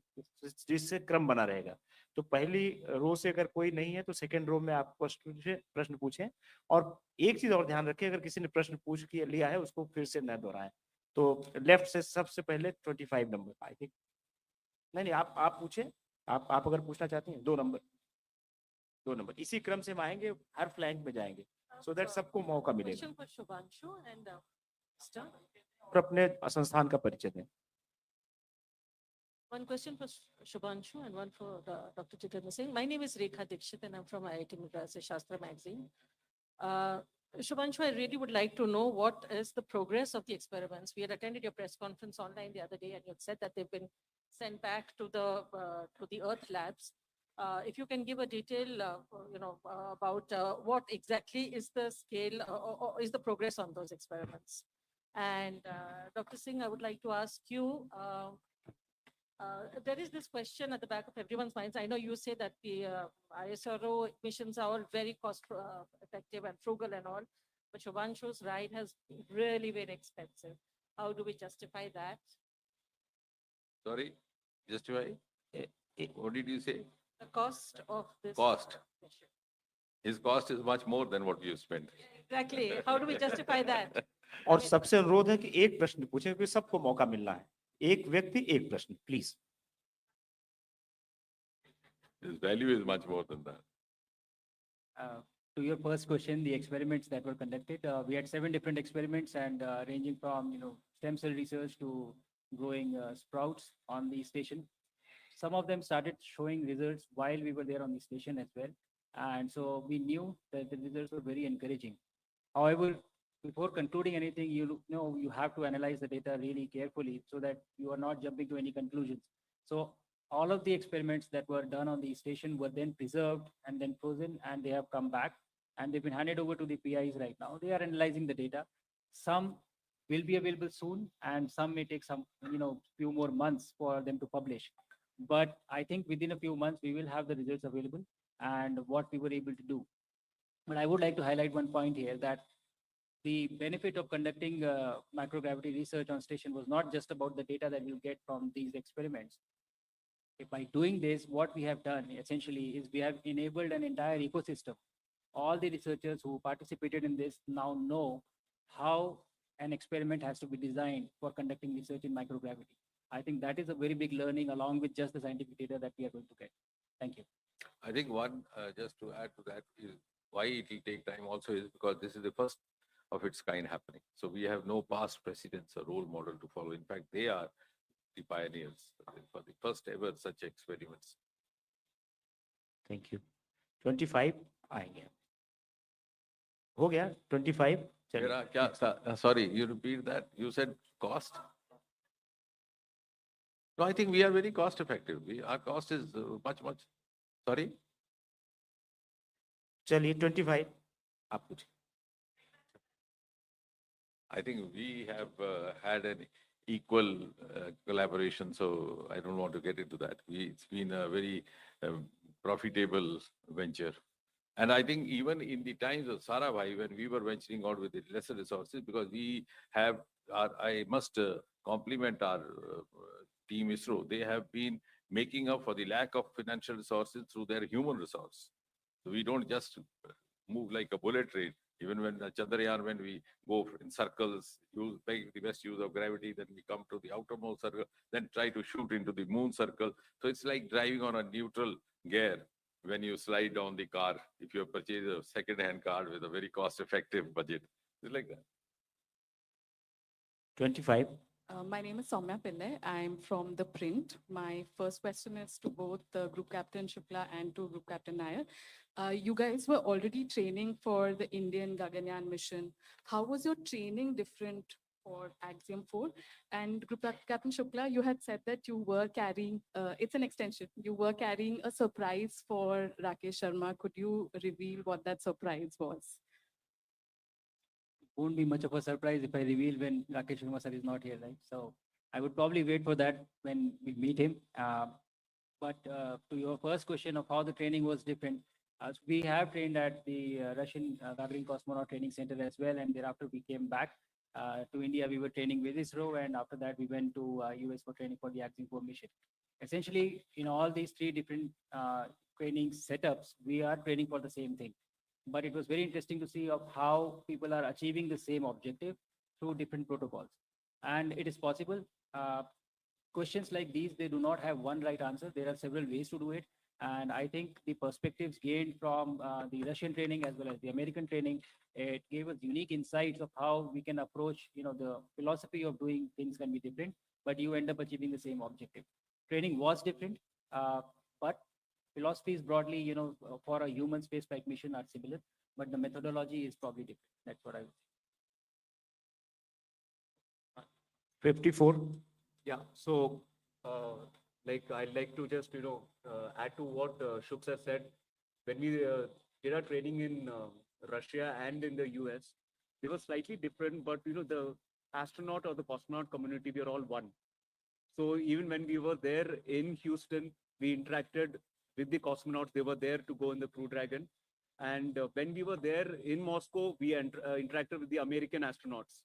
जिससे क्रम बना रहेगा। तो पहली रो से अगर कोई नहीं है तो सेकंड रो में आप प्रश्न पूछें। और एक चीज और ध्यान रखें, अगर किसी ने प्रश्न पूछ के लिया है उसको फिर से न दोहराएं। तो लेफ्ट से सबसे पहले 25 नंबर, आई थिंक। नहीं, आप पूछें। आप अगर पूछना चाहते हैं 2 नंबर इसी क्रम से हम आएंगे, हर फ्लैंक में जाएंगे, सो दैट सबको मौका मिलेगा। और अपने संस्थान का परिचय दें। One question for Shubhanshu and one for Dr. Jitendra Singh. My name is Rekha Dikshit and I'm from IIT Madras Shastra magazine. Shubhanshu, I really would like to know what is the progress of the experiments. We had attended your press conference online the other day and you had said that they've been sent back to the Earth labs. If you can give a detail, about what exactly is the scale or is the progress on those experiments. And Dr. Singh, I would like to ask you, there is this question at the back of everyone's minds. I know you say that the ISRO missions are all very cost effective and frugal and all, but Shubhanshu's ride has really been expensive. How do we justify that? Sorry, justify? What did you say? The cost of this Cost. mission. His cost is much more than what you spent. Exactly. How do we justify that? और सबसे अनुरोध है कि एक प्रश्न पूछें, क्योंकि सबको मौका मिलना है। एक व्यक्ति एक प्रश्न, please. His value is much more than that. To your first question, the experiments that were conducted, we had 7 different experiments and ranging from stem cell research to growing sprouts on the station. Some of them started showing results while we were there on the station as well, and so we knew that the results were very encouraging. However, before concluding anything, you have to analyze the data really carefully so that you are not jumping to any conclusions. So all of the experiments that were done on the station were then preserved and then frozen, and they have come back and they've been handed over to the PIs right now. They are analyzing the data. Some will be available soon, and some may take some few more months for them to publish. But I think within a few months we will have the results available and what we were able to do. But I would like to highlight one point here, that the benefit of conducting microgravity research on station was not just about the data that we'll get from these experiments. By doing this, what we have done essentially is we have enabled an entire ecosystem. All the researchers who participated in this now know how an experiment has to be designed for conducting research in microgravity. I think that is a very big learning along with just the scientific data that we are going to get. Thank you. I think one, just to add to that, is why it will take time also is because this is the first of its kind happening. So we have no past precedents or role model to follow. In fact, they are the pioneers for the first ever such experiments. Thank you. 25 आएंगे। हो गया 25? चलिए। मेरा क्या था? Sorry, you repeat that. You said cost? No, I think we are very cost effective. Our cost is much. Sorry? चलिए 25 आप पूछिए। I think we have had an equal collaboration, so I don't want to get into that. It's been a very profitable venture. And I think even in the times of Sarabhai, when we were venturing out with the lesser resources, because we have, I must compliment our team ISRO, they have been making up for the lack of financial resources through their human resource. So we don't just move like a bullet train. Even when Chandrayaan, when we go in circles, make the best use of gravity, then we come to the outermost circle, then try to shoot into the moon circle. So it's like driving on a neutral gear when you slide down the car, if you have purchased a second-hand car with a very cost-effective budget. It's like that. 25 My name is Soumya Pillai. I'm from the print. My first question is to both the Group Captain Shukla and to Group Captain Nair. You guys were already training for the Indian Gaganyaan mission. How was your training different for Axiom 4? And Group Captain Shukla, you had said that you were carrying, it's an extension, you were carrying a surprise for Rakesh Sharma. Could you reveal what that surprise was? Won't be much of a surprise if I reveal when Rakesh Sharma sir is not here, right? So I would probably wait for that when we meet him. But to your first question of how the training was different, so we have trained at the Russian Gagarin Cosmonaut Training Center as well, and thereafter we came back to India. We were training with ISRO, and after that we went to US for training for the Axiom 4 mission. Essentially, in all these three different training setups, we are training for the same thing. But it was very interesting to see of how people are achieving the same objective through different protocols. And it is possible. Questions like these, they do not have one right answer. There are several ways to do it. And I think the perspectives gained from the Russian training as well as the American training, it gave us unique insights of how we can approach, the philosophy of doing things can be different, but you end up achieving the same objective. Training was different, but philosophies broadly, for a human spaceflight mission are similar, but the methodology is probably different. That's what I would say. 54 Yeah, so I'd like to just, add to what Shubh has said. When we did our training in Russia and in the US, they were slightly different, but, the astronaut or the cosmonaut community, we are all one. So even when we were there in Houston, we interacted with the cosmonauts. They were there to go in the Crew Dragon. And when we were there in Moscow, we interacted with the American astronauts.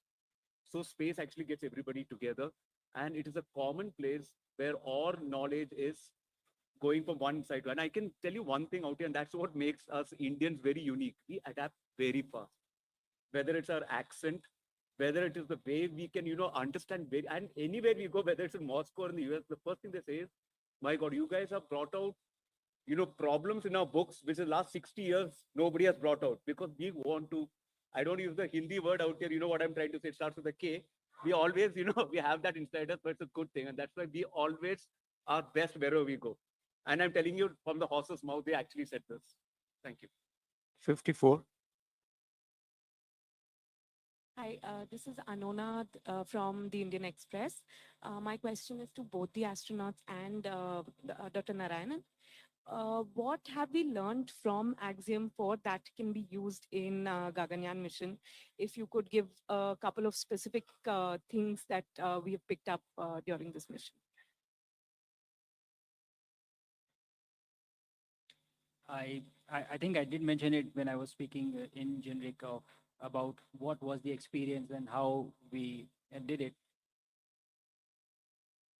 So space actually gets everybody together. And it is a common place where all knowledge is going from one side. And I can tell you one thing out here, and that's what makes us Indians very unique. We adapt very fast. Whether it's our accent, whether it is the way we can, understand, and anywhere we go, whether it's in Moscow or in the US, the first thing they say is, my God, you guys have brought out, problems in our books, which the last 60 years, nobody has brought out, because we want to, I don't use the Hindi word out here, you know what I'm trying to say, it starts with a K. We always, we have that inside us, but it's a good thing. And that's why we always are best wherever we go. And I'm telling you from the horse's mouth, they actually said this. Thank you. 54 Hi, this is Anona from the Indian Express. My question is to both the astronauts and Dr. Narayanan. What have we learned from Axiom 4 that can be used in Gaganyaan mission? If you could give a couple of specific things that we have picked up during this mission. I think I did mention it when I was speaking in generic about what was the experience and how we did it.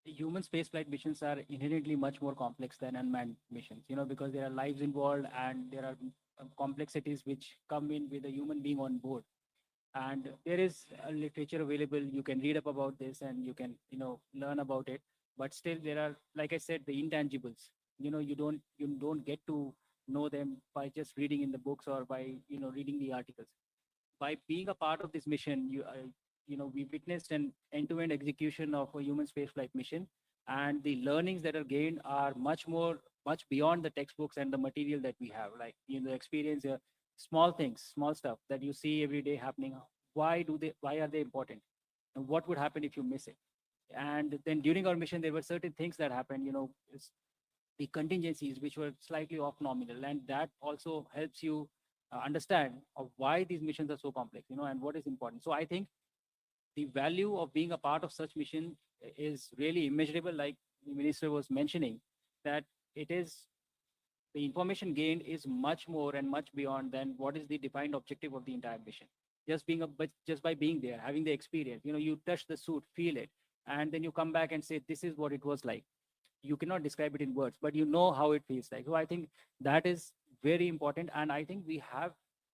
Human spaceflight missions are inherently much more complex than unmanned missions, because there are lives involved and there are complexities which come in with a human being on board. And there is a literature available. You can read up about this and you can, learn about it. But still, there are, like I said, the intangibles. You don't get to know them by just reading in the books or by, reading the articles. By being a part of this mission, we witnessed an end-to-end execution of a human spaceflight mission, And the learnings that are gained are much beyond the textbooks and the material that we have. Like, the experience, small things, small stuff that you see every day happening. Why are they important? And what would happen if you miss it? And then during our mission, there were certain things that happened, the contingencies which were slightly off nominal, and that also helps you understand of why these missions are so complex, and what is important. So I think the value of being a part of such mission is really immeasurable. Like the minister was mentioning, that it is the information gained is much more and much beyond than what is the defined objective of the entire mission. But just by being there, having the experience, you touch the suit, feel it, and then you come back and say, this is what it was like. You cannot describe it in words, but you know how it feels like. So I think that is very important. And I think we have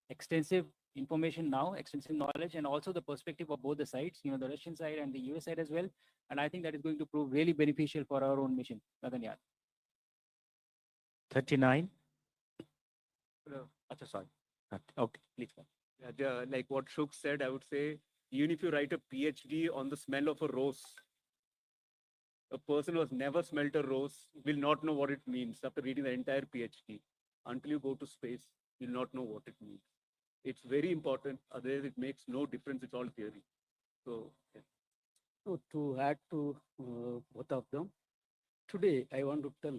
extensive information now, extensive knowledge, and also the perspective of both the sides, the Russian side and the US side as well. And I think that is going to prove really beneficial for our own mission, Gaganyaan. 39. Sorry. Okay, please. Like what Shuk said, I would say, even if you write a PhD on the smell of a rose, a person who has never smelled a rose will not know what it means after reading the entire PhD. Until you go to space, you'll not know what it means. It's very important. Otherwise, it makes no difference. It's all theory. So, yeah. So to add to both of them, today I want to tell,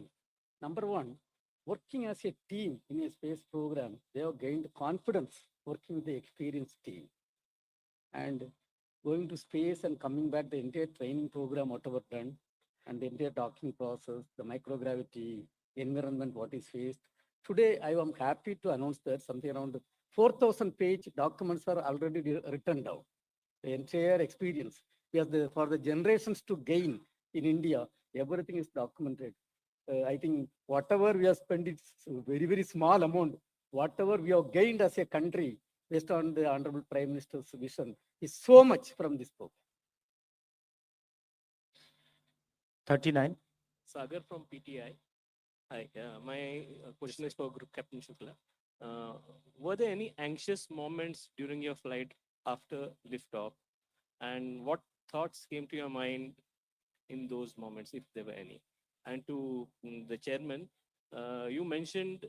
number one, working as a team in a space program, they have gained confidence working with the experienced team. And going to space and coming back, the entire training program, whatever done, and the entire docking process, the microgravity, environment, what is faced. Today, I am happy to announce that something around 4,000-page documents are already written down. The entire experience, because for the generations to gain in India, everything is documented. I think whatever we have spent, it's very, very small amount. Whatever we have gained as a country, based on the Honorable Prime Minister's vision, is so much from this book. 39. Sagar from PTI. Hi, my question is for Group Captain Shukla. Were there any anxious moments during your flight after liftoff? And what thoughts came to your mind in those moments, if there were any? And to the chairman, you mentioned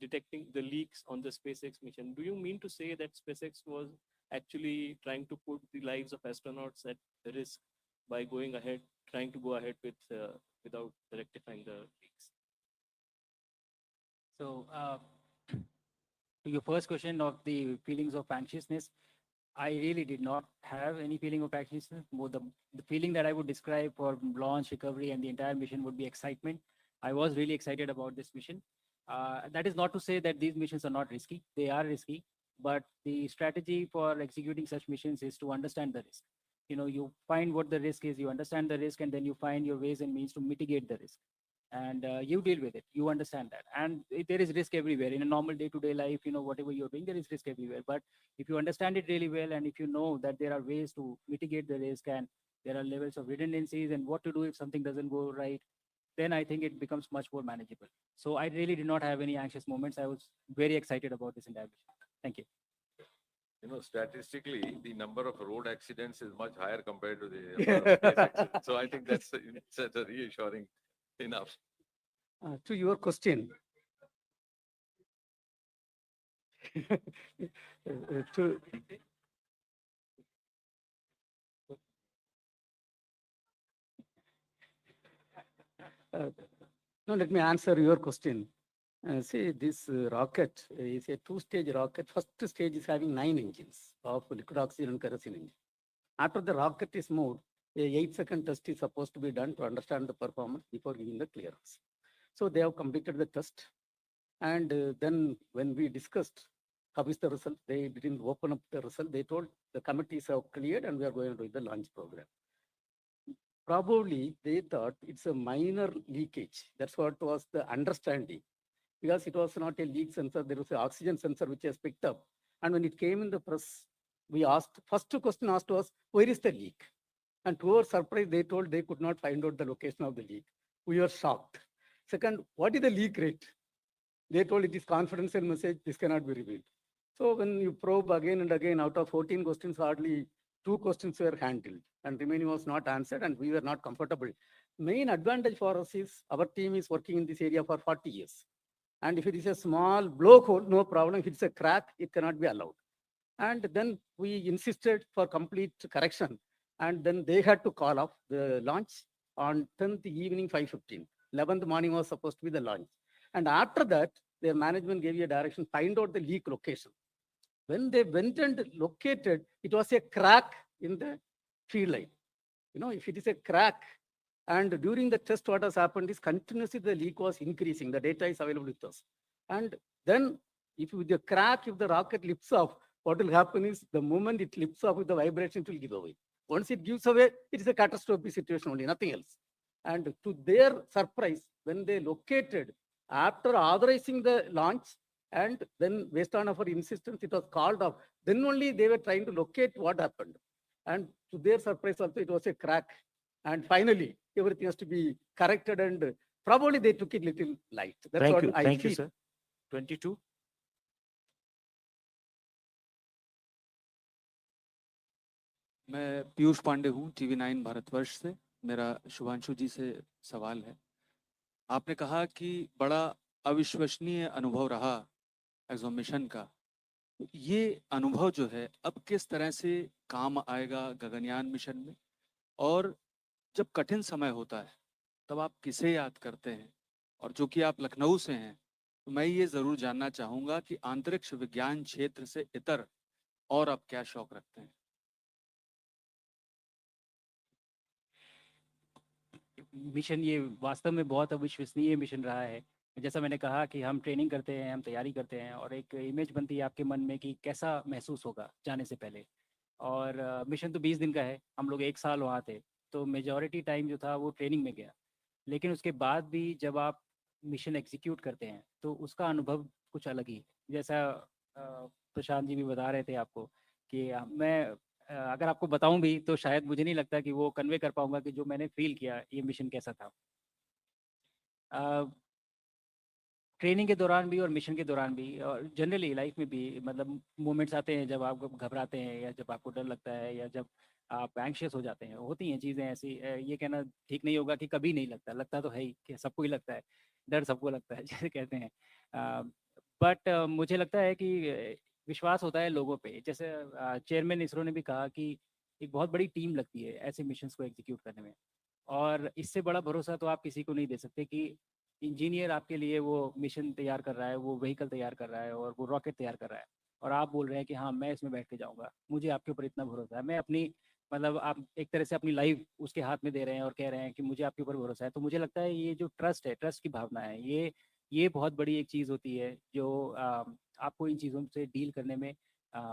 detecting the leaks on the SpaceX mission. Do you mean to say that SpaceX was actually trying to put the lives of astronauts at risk by trying to go ahead with without rectifying the leaks? So to your first question of the feelings of anxiousness, I really did not have any feeling of anxiousness. More the feeling that I would describe for launch, recovery, and the entire mission would be excitement. I was really excited about this mission. That is not to say that these missions are not risky. They are risky, but the strategy for executing such missions is to understand the risk. You find what the risk is, you understand the risk, and then you find your ways and means to mitigate the risk. And you deal with it, you understand that. And there is risk everywhere. In a normal day-to-day life, whatever you're doing, there is risk everywhere. But if you understand it really well, and if you know that there are ways to mitigate the risk, and there are levels of redundancies and what to do if something doesn't go right, then I think it becomes much more manageable. So I really did not have any anxious moments. I was very excited about this entire mission. Thank you. Statistically, the number of road accidents is much higher compared to the number of space accidents. So I think that's a reassuring enough. To your question, no, let me answer your question. See, this rocket is a two-stage rocket. First stage is having 9 engines of liquid oxygen and kerosene engine. After the rocket is moved, a 8-second test is supposed to be done to understand the performance before giving the clearance. So they have completed the test. And then when we discussed how is the result, they didn't open up the result. They told the committees have cleared and we are going to do the launch program. Probably they thought it's a minor leakage. That's what was the understanding. Because it was not a leak sensor, there was an oxygen sensor which has picked up. And when it came in the press, we asked, first question asked was, where is the leak? And to our surprise, they told they could not find out the location of the leak. We were shocked. Second, what is the leak rate? They told it is confidential message, this cannot be revealed. So when you probe again and again, out of 14 questions, hardly 2 questions were handled and remaining was not answered, and we were not comfortable. Main advantage for us is our team is working in this area for 40 years. And if it is a small blowhole, no problem. If it's a crack, it cannot be allowed. And then we insisted for complete correction. And then they had to call off the launch on 10th evening, 5:15. 11th morning was supposed to be the launch. And after that, their management gave you a direction, find out the leak location. When they went and located, it was a crack in the field line. You know, if it is a crack, and during the test, what has happened is continuously the leak was increasing. The data is available with us. And then if with the crack, if the rocket lifts off, what will happen is the moment it lifts off with the vibration, it will give away. Once it gives away, it is a catastrophic situation only, nothing else. And to their surprise, when they located, after authorizing the launch, and then based on our insistence, it was called off. Then only they were trying to locate what happened. And to their surprise also, it was a crack. And finally, everything has to be corrected, and probably they took it little light. That's Thank what you. I Thank you, feel. sir. 22. मैं पीयूष पांडे हूँ, TV9 Bharatvarsh से। मेरा शुभांशु जी से सवाल है। आपने कहा कि बड़ा अविश्वसनीय अनुभव रहा एक्सो मिशन का। ये अनुभव जो है अब किस तरह से काम आएगा गगनयान मिशन में, और जब कठिन समय होता है तब आप किसे याद करते हैं? और जो कि आप लखनऊ से हैं, तो मैं ये जरूर जानना चाहूंगा कि अंतरिक्ष विज्ञान क्षेत्र से इतर और आप क्या शौक रखते हैं? मिशन ये वास्तव में बहुत अविश्वसनीय मिशन रहा है। जैसा मैंने कहा कि हम ट्रेनिंग करते हैं, हम तैयारी करते हैं और एक इमेज बनती है आपके मन में कि कैसा महसूस होगा जाने से पहले। और मिशन तो 20 दिन का है, हम लोग 1 साल वहाँ थे, तो मेजॉरिटी टाइम जो था वो ट्रेनिंग में गया। लेकिन उसके बाद भी जब आप मिशन एग्जीक्यूट करते हैं तो उसका अनुभव कुछ अलग ही है। जैसा प्रशांत जी भी बता रहे थे आपको कि मैं अगर आपको बताऊं भी तो शायद मुझे नहीं लगता कि वो कन्वे कर पाऊंगा कि जो मैंने फील किया ये मिशन कैसा था। ट्रेनिंग के दौरान भी और मिशन के दौरान भी और जनरली लाइफ में भी मतलब मोमेंट्स आते हैं जब आप घबराते हैं या जब आपको डर लगता है या जब आप एंग्शियस हो जाते हैं, होती हैं चीज़ें ऐसी। ये कहना ठीक नहीं होगा कि कभी नहीं लगता, लगता तो है ही, कि सबको ही लगता है, डर सबको लगता है जैसे कहते हैं। बट मुझे लगता है कि विश्वास होता है लोगों पे। जैसे चेयरमैन इसरो ने भी कहा कि एक बहुत बड़ी टीम लगती है ऐसे मिशंस को एग्जीक्यूट करने में, और इससे बड़ा भरोसा तो आप किसी को नहीं दे सकते कि इंजीनियर आपके लिए वो मिशन तैयार कर रहा है, वो व्हीकल तैयार कर रहा है और वो रॉकेट तैयार कर रहा है, और आप बोल रहे हैं कि हाँ मैं इसमें बैठ के जाऊँगा, मुझे आपके ऊपर इतना भरोसा है। मैं अपनी मतलब आप एक तरह से अपनी लाइफ उसके हाथ में दे रहे हैं और कह रहे हैं कि मुझे आपके ऊपर भरोसा है। तो मुझे लगता है ये जो ट्रस्ट है, ट्रस्ट की भावना है, ये बहुत बड़ी एक चीज़ होती है जो आपको इन चीज़ों से डील करने में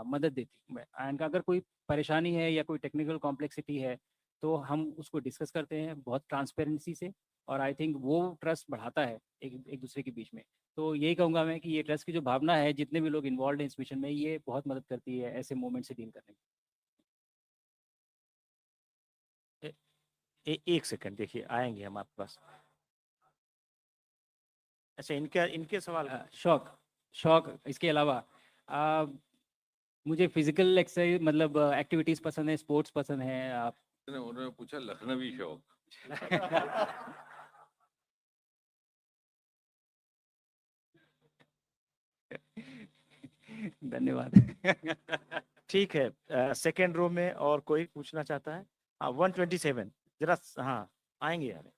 मदद देती है। एंड अगर कोई परेशानी है या कोई टेक्निकल कॉम्प्लेक्सिटी है तो हम उसको डिस्कस करते हैं बहुत ट्रांसपेरेंसी से, और आई थिंक वो ट्रस्ट बढ़ाता है एक दूसरे के बीच में। तो यही कहूँगा मैं कि ये ट्रस्ट की जो भावना है, जितने भी लोग इन्वॉल्व हैं इस मिशन में, ये बहुत मदद करती है ऐसे मोमेंट से डील करने में। एक सेकंड देखिए, आएंगे हम आपके पास। अच्छा, इनके सवाल शौक इसके अलावा मुझे फिजिकल एक्सरसाइज मतलब एक्टिविटीज़ पसंद है, स्पोर्ट्स पसंद है। आप उन्होंने पूछा लखनवी शौक। धन्यवाद। ठीक है, सेकेंड रो में और कोई पूछना चाहता है? हाँ, 127 जरा। हाँ, आएंगे यार।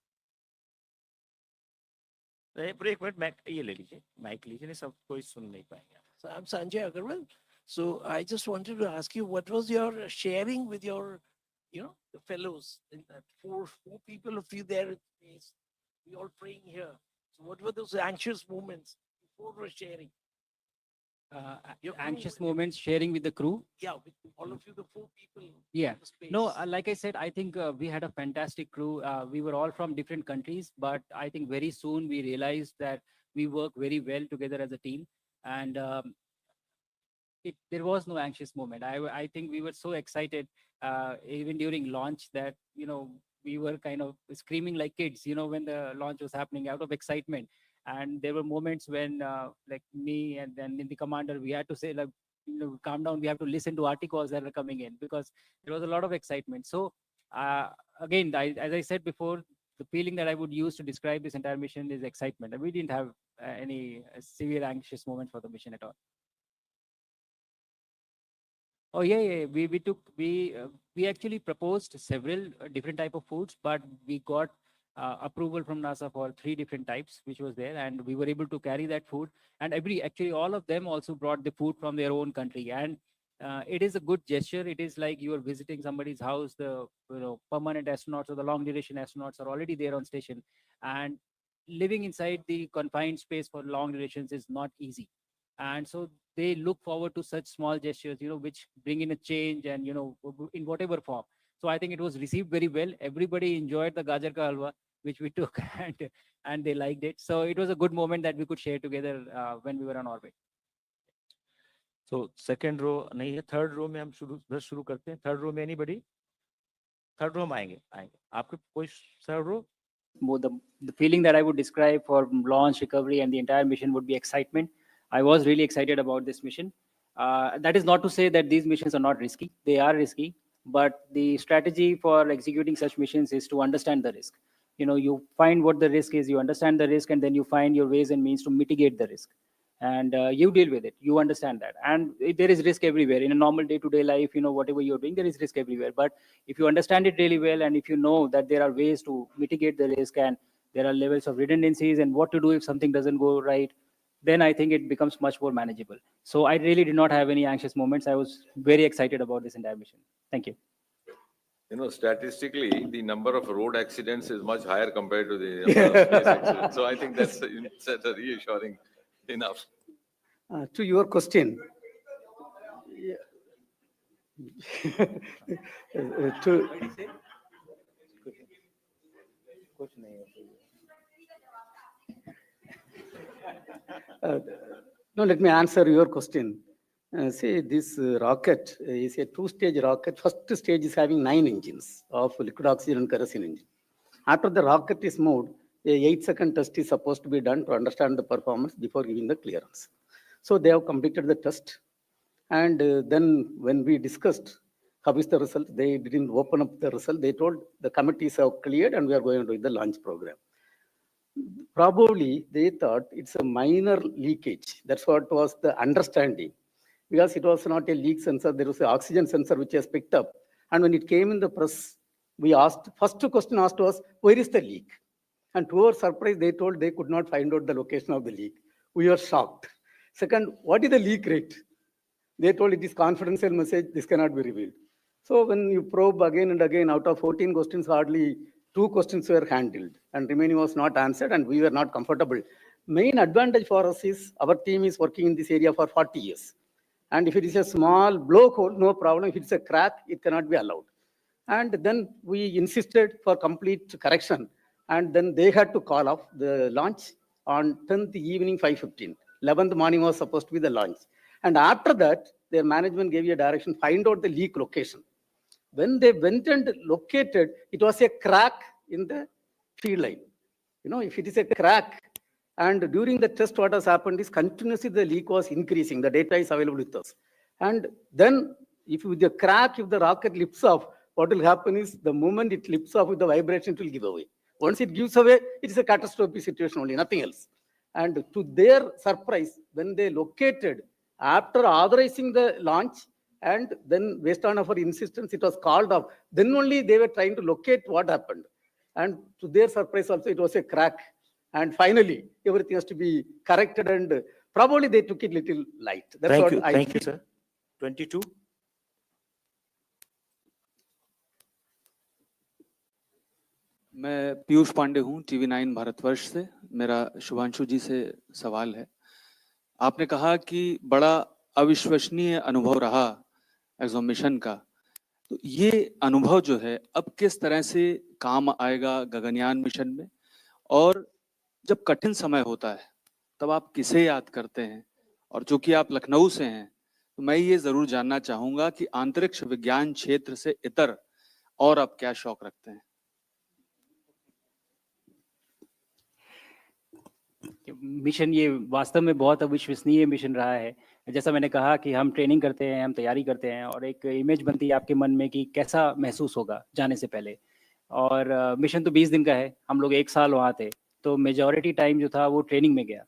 एक मिनट, ये ले लीजिए, माइक लीजिए, नहीं सब कोई सुन नहीं पाएंगे। So I'm Sanjay Agarwal. So I just wanted to ask you, what was your sharing with your, the fellows in that four people of you there in space? We all praying here. So what were those anxious moments before we're sharing? Your crew, Anxious moments sharing with the crew. Yeah, with all of you, the 4 people. Yeah. in the space. No, like I said, I think we had a fantastic crew. We were all from different countries, but I think very soon we realized that we work very well together as a team. And there was no anxious moment. I think we were so excited, even during launch, that, we were kind of screaming like kids, when the launch was happening out of excitement. And there were moments when, like me and then in the commander, we had to say, like, calm down, we have to listen to articles that are coming in, because there was a lot of excitement. So again, as I said before, the feeling that I would use to describe this entire mission is excitement. And we didn't have any severe anxious moments for the mission at all. Oh yeah. We actually proposed several different type of foods, but we got approval from NASA for 3 different types, which was there, and we were able to carry that food. And actually all of them also brought the food from their own country, and it is a good gesture. It is like you are visiting somebody's house. The permanent astronauts or the long duration astronauts are already there on station, and living inside the confined space for long durations is not easy. And so they look forward to such small gestures, which bring in a change and, in whatever form. So I think it was received very well. Everybody enjoyed the gajar ka halwa, which we took, and they liked it. So it was a good moment that we could share together when we were on orbit. So second row नहीं है, third row में हम शुरू करते हैं. Third row में anybody? Third row में आएंगे. आपके कोई third row? The feeling that I would describe for launch, recovery, and the entire mission would be excitement. I was really excited about this mission. That is not to say that these missions are not risky. They are risky, but the strategy for executing such missions is to understand the risk. You find what the risk is, you understand the risk, and then you find your ways and means to mitigate the risk. And you deal with it. You understand that. And there is risk everywhere. In a normal day-to-day life, whatever you're doing, there is risk everywhere. But if you understand it really well, and if you know that there are ways to mitigate the risk, and there are levels of redundancies and what to do if something doesn't go right, then I think it becomes much more manageable. So I really did not have any anxious moments. I was very excited about this entire mission. Thank you. Statistically, the number of road accidents is much higher compared to the number of space accidents. So I think that's reassuring enough. To your question, no, let me answer your question. See, this rocket is a 2-stage rocket. First stage is having 9 engines of liquid oxygen and kerosene engine. After the rocket is moved, a 8-second test is supposed to be done to understand the performance before giving the clearance. So they have completed the test. And then when we discussed how is the result, they didn't open up the result. They told the committees have cleared and we are going to do the launch program. Probably they thought it's a minor leakage. That's what was the understanding. Because it was not a leak sensor, there was an oxygen sensor which has picked up. And when it came in the press, we asked, first question asked was, where is the leak? And to our surprise, they told they could not find out the location of the leak. We were shocked. Second, what is the leak rate? They told it is confidential message, this cannot be revealed. So when you probe again and again, out of 14 questions, hardly 2 questions were handled and remaining was not answered and we were not comfortable. Main advantage for us is our team is working in this area for 40 years. And if it is a small blowhole, no problem. If it's a crack, it cannot be allowed. And then we insisted for complete correction. And then they had to call off the launch on 10th evening, 5:15. 11th morning was supposed to be the launch. And after that, their management gave you a direction, find out the leak location. When they went and located, it was a crack in the field line. If it is a crack, and during the test, what has happened is continuously the leak was increasing. The data is available with us. And then if with the crack, if the rocket lifts off, what will happen is the moment it lifts off with the vibration, it will give away. Once it gives away, it is a catastrophic situation only, nothing else. And to their surprise, when they located, after authorizing the launch, and then based on our insistence, it was called off. Then only they were trying to locate what happened. And to their surprise also, it was a crack. And finally, everything has to be corrected and probably they took it little light. That's Thank what you. I Thank feel. you, sir. 22. मैं पीयूष पांडे हूं, TV9 Bharatvarsh से. मेरा शुभांशु जी से सवाल है. आपने कहा कि बड़ा अविश्वसनीय अनुभव रहा एक्सॉम मिशन का. तो ये अनुभव जो है अब किस तरह से काम आएगा गगनयान मिशन में, और जब कठिन समय होता है तब आप किसे याद करते हैं? और चूंकि आप लखनऊ से हैं तो मैं ये जरूर जानना चाहूंगा कि अंतरिक्ष विज्ञान क्षेत्र से इतर और आप क्या शौक रखते हैं? मिशन ये वास्तव में बहुत अविश्वसनीय मिशन रहा है. जैसा मैंने कहा कि हम ट्रेनिंग करते हैं, हम तैयारी करते हैं और एक इमेज बनती है आपके मन में कि कैसा महसूस होगा जाने से पहले. और मिशन तो 20 दिन का है, हम लोग 1 साल वहाँ थे, तो मेजॉरिटी टाइम जो था वो ट्रेनिंग में गया।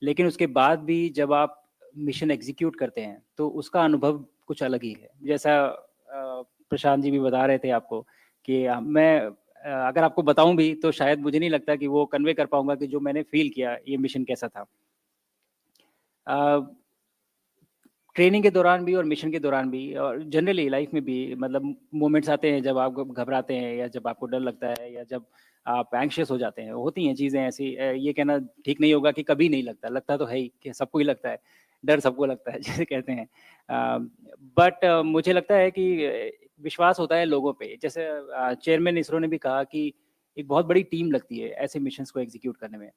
लेकिन उसके बाद भी जब आप मिशन एग्जीक्यूट करते हैं तो उसका अनुभव कुछ अलग ही है। जैसा प्रशांत जी भी बता रहे थे आपको कि मैं अगर आपको बताऊं भी तो शायद मुझे नहीं लगता कि वो कन्वे कर पाऊंगा कि जो मैंने फील किया ये मिशन कैसा था। ट्रेनिंग के दौरान भी और मिशन के दौरान भी और जनरली लाइफ में भी मतलब मोमेंट्स आते हैं जब आप घबराते हैं या जब आपको डर लगता है या जब आप एंग्शियस हो जाते हैं, होती हैं चीज़ें ऐसी। ये कहना ठीक नहीं होगा कि कभी नहीं लगता, लगता तो है ही, कि सबको ही लगता है, डर सबको लगता है जैसे कहते हैं। बट मुझे लगता है कि विश्वास होता है लोगों पे। जैसे चेयरमैन इसरो ने भी कहा कि एक बहुत बड़ी टीम लगती है ऐसे मिशंस को एग्जीक्यूट करने में,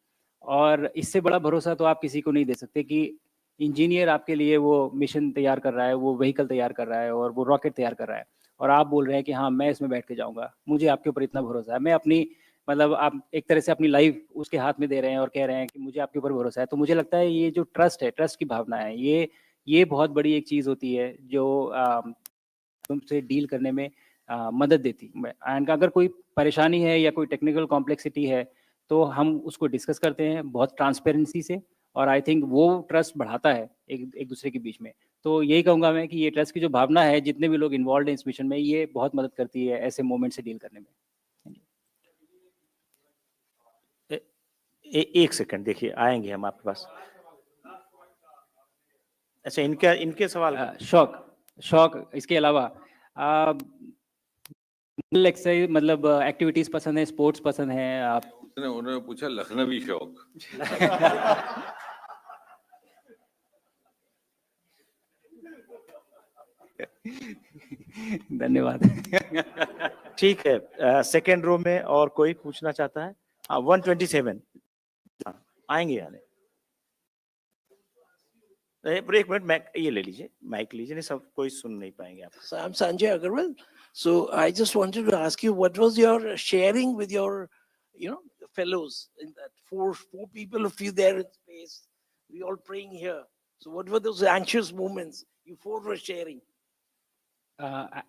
और इससे बड़ा भरोसा तो आप किसी को नहीं दे सकते कि इंजीनियर आपके लिए वो मिशन तैयार कर रहा है, वो व्हीकल तैयार कर रहा है और वो रॉकेट तैयार कर रहा है, और आप बोल रहे हैं कि हाँ मैं इसमें बैठ के जाऊंगा, मुझे आपके ऊपर इतना भरोसा है। मैं अपनी मतलब आप एक तरह से अपनी लाइफ उसके हाथ में दे रहे हैं और कह रहे हैं कि मुझे आपके ऊपर भरोसा है। तो मुझे लगता है ये जो ट्रस्ट है, ट्रस्ट की भावना है, ये बहुत बड़ी एक चीज़ होती है जो तुमसे डील करने में मदद देती है। एंड अगर कोई परेशानी है या कोई टेक्निकल कॉम्प्लेक्सिटी है तो हम उसको डिस्कस करते हैं बहुत ट्रांसपेरेंसी से, और आई थिंक वो ट्रस्ट बढ़ाता है एक दूसरे के बीच में। तो यही कहूँगा मैं कि ये ट्रस्ट की जो भावना है, जितने भी लोग इन्वॉल्व हैं इस मिशन में, ये बहुत मदद करती है ऐसे मोमेंट से डील करने में। एक सेकंड देखिए, आएंगे हम आपके पास। अच्छा, इनके सवाल शौक इसके अलावा एक्सरसाइज मतलब एक्टिविटीज पसंद है, स्पोर्ट्स पसंद है आप? उन्होंने पूछा लखनवी शौक। धन्यवाद। ठीक है, सेकेंड रो में और कोई पूछना चाहता है? 127 आएंगे यानी। एक मिनट, ये ले लीजिए, माइक लीजिए, नहीं सब कोई सुन नहीं पाएंगे आप। So I'm Sanjay Agarwal. So I just wanted to ask you, what was your sharing with your, fellows in that four people of you there in space? We all praying here. So what were those anxious moments you four were sharing?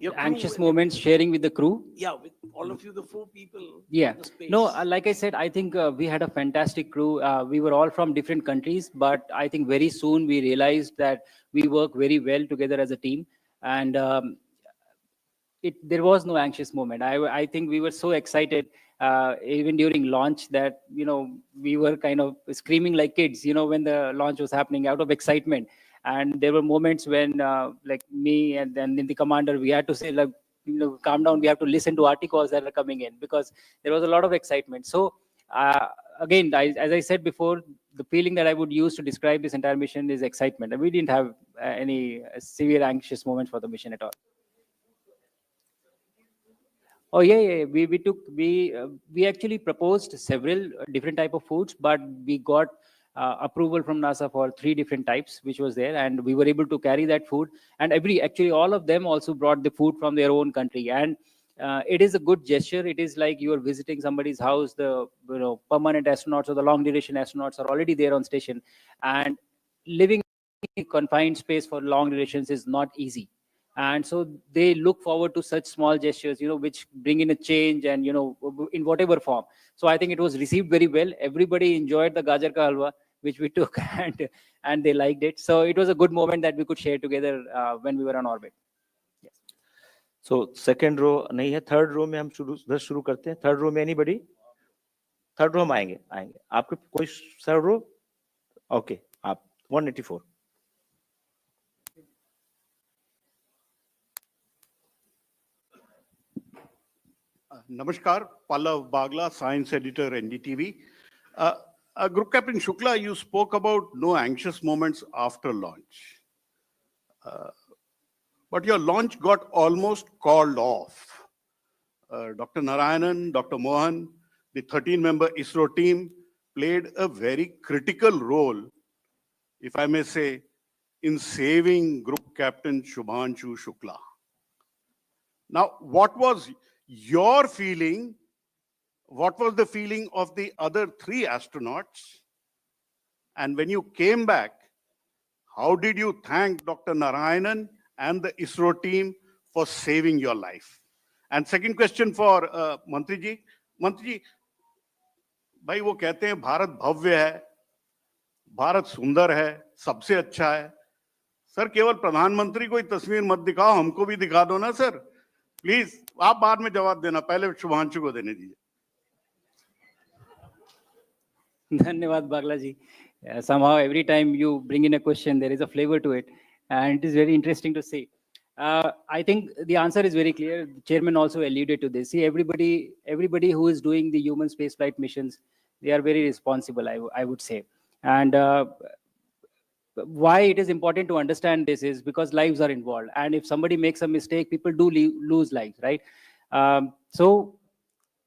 Your crew Anxious and moments sharing with the crew? Yeah, with all of you, the four people. Yeah. In the space. No, like I said, I think we had a fantastic crew. We were all from different countries, but I think very soon we realized that we work very well together as a team. And there was no anxious moment. I think we were so excited even during launch that we were kind of screaming like kids when the launch was happening out of excitement. And there were moments when like me and then the commander, we had to say like, calm down, we have to listen to articles that are coming in, because there was a lot of excitement. So again, as I said before, the feeling that I would use to describe this entire mission is excitement. And we didn't have any severe anxious moments for the mission at all. Oh yeah. We actually proposed several different type of foods, but we got approval from NASA for 3 different types, which was there, and we were able to carry that food. And actually all of them also brought the food from their own country, and it is a good gesture. It is like you are visiting somebody's house. The permanent astronauts or the long duration astronauts are already there on station, and living in confined space for long durations is not easy. And so they look forward to such small gestures, which bring in a change and, in whatever form. So I think it was received very well. Everybody enjoyed the gajar ka halwa, which we took, and they liked it. So it was a good moment that we could share together when we were on orbit. Yes. So second row नहीं है, third row में हम शुरू करते हैं. Third row में anybody? Third row में आएंगे. आपके कोई third row? Okay, आप 184. Namaskar, Pallav Bagla, Science Editor, NDTV. Group Captain Shukla, you spoke about no anxious moments after launch. But your launch got almost called off. Dr. Narayanan, Dr. Mohan, the 13-member ISRO team played a very critical role, if I may say, in saving Group Captain Shubhanshu Shukla. Now, what was your feeling? What was the feeling of the other 3 astronauts? And when you came back, how did you thank Dr. Narayanan and the ISRO team for saving your life? And second question for Mantri ji. Mantri ji, भाई वो कहते हैं भारत भव्य है, भारत सुंदर है, सबसे अच्छा है. सर केवल प्रधानमंत्री को ही तस्वीर मत दिखाओ, हमको भी दिखा दो ना सर. प्लीज, आप बाद में जवाब देना, पहले शुभांशु को देने दीजिए. Dhanyawad, Bagla ji. Somehow every time you bring in a question, there is a flavor to it, and it is very interesting to see. I think the answer is very clear. The chairman also alluded to this. See, everybody who is doing the human spaceflight missions, they are very responsible, I would say. And why it is important to understand this is because lives are involved. And if somebody makes a mistake, people do lose lives, right? So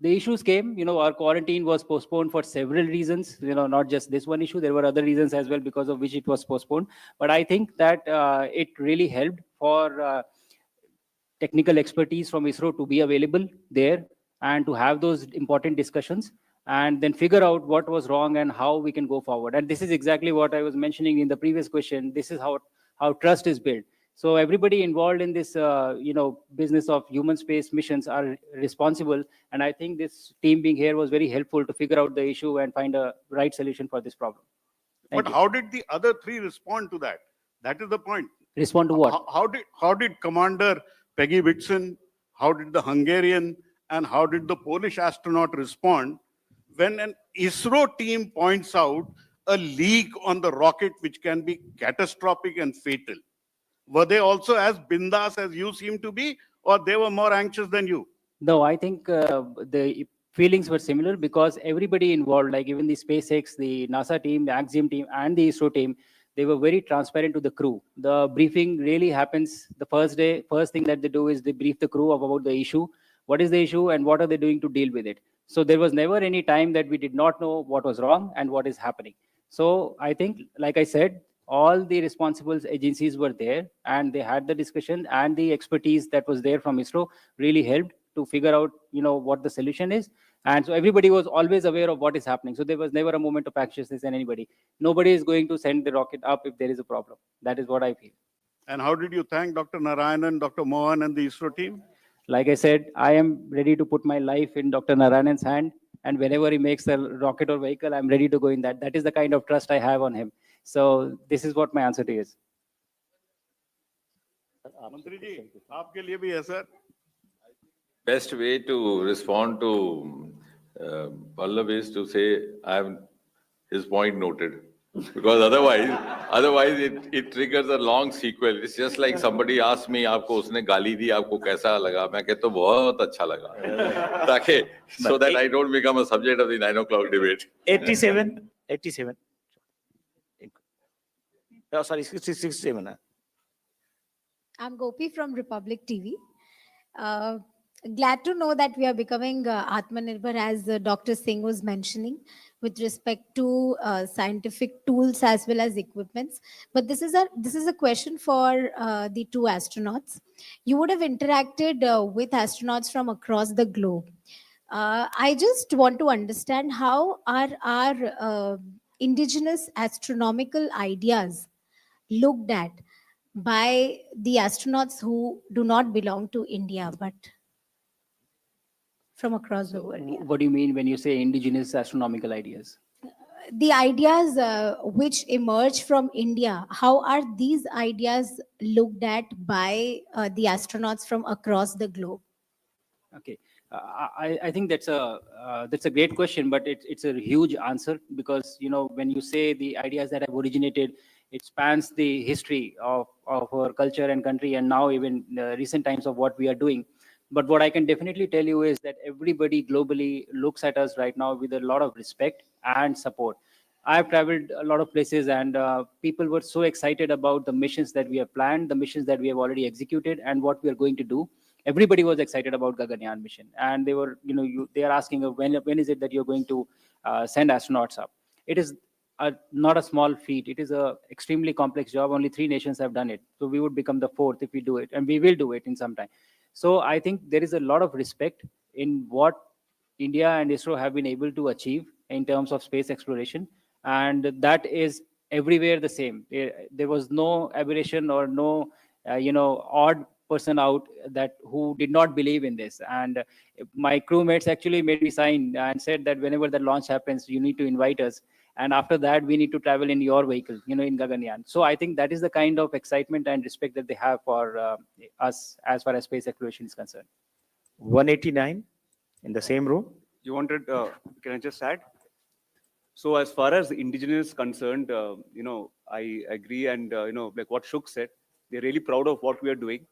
the issues came, our quarantine was postponed for several reasons, not just this one issue. There were other reasons as well because of which it was postponed. But I think that it really helped for technical expertise from ISRO to be available there and to have those important discussions and then figure out what was wrong and how we can go forward. And this is exactly what I was mentioning in the previous question. This is how trust is built. So everybody involved in this, business of human space missions are responsible. And I think this team being here was very helpful to figure out the issue and find a right solution for this problem. But how did the other three respond to that? That is the point. Respond to what? How did Commander Peggy Whitson, how did the Hungarian, and how did the Polish astronaut respond when an ISRO team points out a leak on the rocket which can be catastrophic and fatal? Were they also as bindas as you seem to be, or they were more anxious than you? No, I think the feelings were similar because everybody involved, like even the SpaceX, the NASA team, the Axiom team, and the ISRO team, they were very transparent to the crew. The briefing really happens the first day. First thing that they do is they brief the crew about the issue. What is the issue and what are they doing to deal with it? So there was never any time that we did not know what was wrong and what is happening. So I think, like I said, all the responsible agencies were there and they had the discussion, and the expertise that was there from ISRO really helped to figure out, what the solution is. And so everybody was always aware of what is happening. So there was never a moment of anxiousness in anybody. Nobody is going to send the rocket up if there is a problem. That is what I feel. And how did you thank Dr. Narayanan, Dr. Mohan, and the ISRO team? Like I said, I am ready to put my life in Dr. Narayanan's hand. And whenever he makes a rocket or vehicle, I'm ready to go in that. That is the kind of trust I have on him. So this is what my answer to you is. Mantri ji, aapke liye bhi hai, sir. Best way to respond to Pallav is to say, I have his point noted. Because otherwise it triggers a long sequel. It's just like somebody asked me, आपको उसने गाली दी, आपको कैसा लगा? मैं कहता हूँ बहुत अच्छा लगा. ताकि so that I don't become a subject of the 9 o'clock debate. 87. Oh, sorry, 67. I'm Gopi from Republic TV. Glad to know that we are becoming Atmanirbhar, as Dr. Singh was mentioning, with respect to scientific tools as well as equipments. But this is a question for the two astronauts. You would have interacted with astronauts from across the globe. I just want to understand how are our indigenous astronomical ideas looked at by the astronauts who do not belong to India, but from across the world. Yeah. What do you mean when you say indigenous astronomical ideas? The ideas which emerge from India, how are these ideas looked at by the astronauts from across the globe? Okay, I think that's a great question, but it's a huge answer because when you say the ideas that have originated, it spans the history of our culture and country, and now even recent times of what we are doing. But what I can definitely tell you is that everybody globally looks at us right now with a lot of respect and support. I have traveled a lot of places, and people were so excited about the missions that we have planned, the missions that we have already executed, and what we are going to do. Everybody was excited about Gaganyaan Mission, and they were, they are asking when is it that you're going to send astronauts up? It is not a small feat. It is a extremely complex job. Only 3 nations have done it. So we would become the 4th if we do it, and we will do it in some time. So I think there is a lot of respect in what India and ISRO have been able to achieve in terms of space exploration, and that is everywhere the same. There was no aberration or no, odd person out that who did not believe in this. And my crewmates actually made me sign and said that whenever the launch happens, you need to invite us. And after that, we need to travel in your vehicle, in Gaganyaan. So I think that is the kind of excitement and respect that they have for us as far as space exploration is concerned. 189 in the same row. You wanted, can I just add? So as far as indigenous is concerned, I agree. And, like what Shuk said, they're really proud of what we are doing.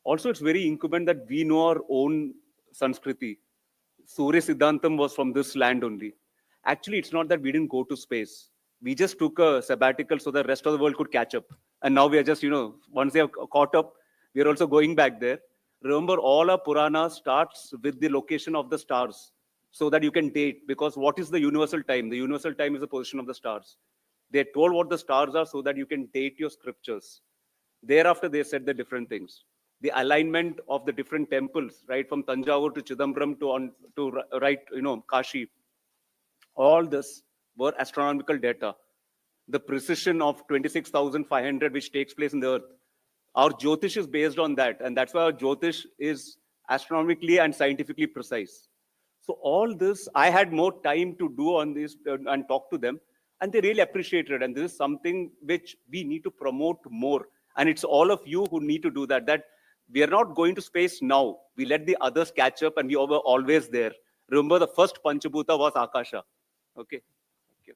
Also, it's very incumbent that we know our own Sanskriti. Surya Siddhantam was from this land only. Actually, it's not that we didn't go to space. We just took a sabbatical so the rest of the world could catch up. And now we are just, once they have caught up, we are also going back there. Remember, all our Purana starts with the location of the stars so that you can date. Because what is the universal time? The universal time is the position of the stars. They told what the stars are so that you can date your scriptures. Thereafter, they said the different things. The alignment of the different temples, right, from Tanjavur to Chidambaram to Kashi. All this were astronomical data. The precision of 26,500, which takes place in the earth. Our Jyotish is based on that. And that's why our Jyotish is astronomically and scientifically precise. So all this, I had more time to do on this and talk to them. And they really appreciated it. And this is something which we need to promote more. And it's all of you who need to do that. That we are not going to space now. We let the others catch up and we were always there. Remember, the first Panchabhuta was Akasha. Okay. Thank you.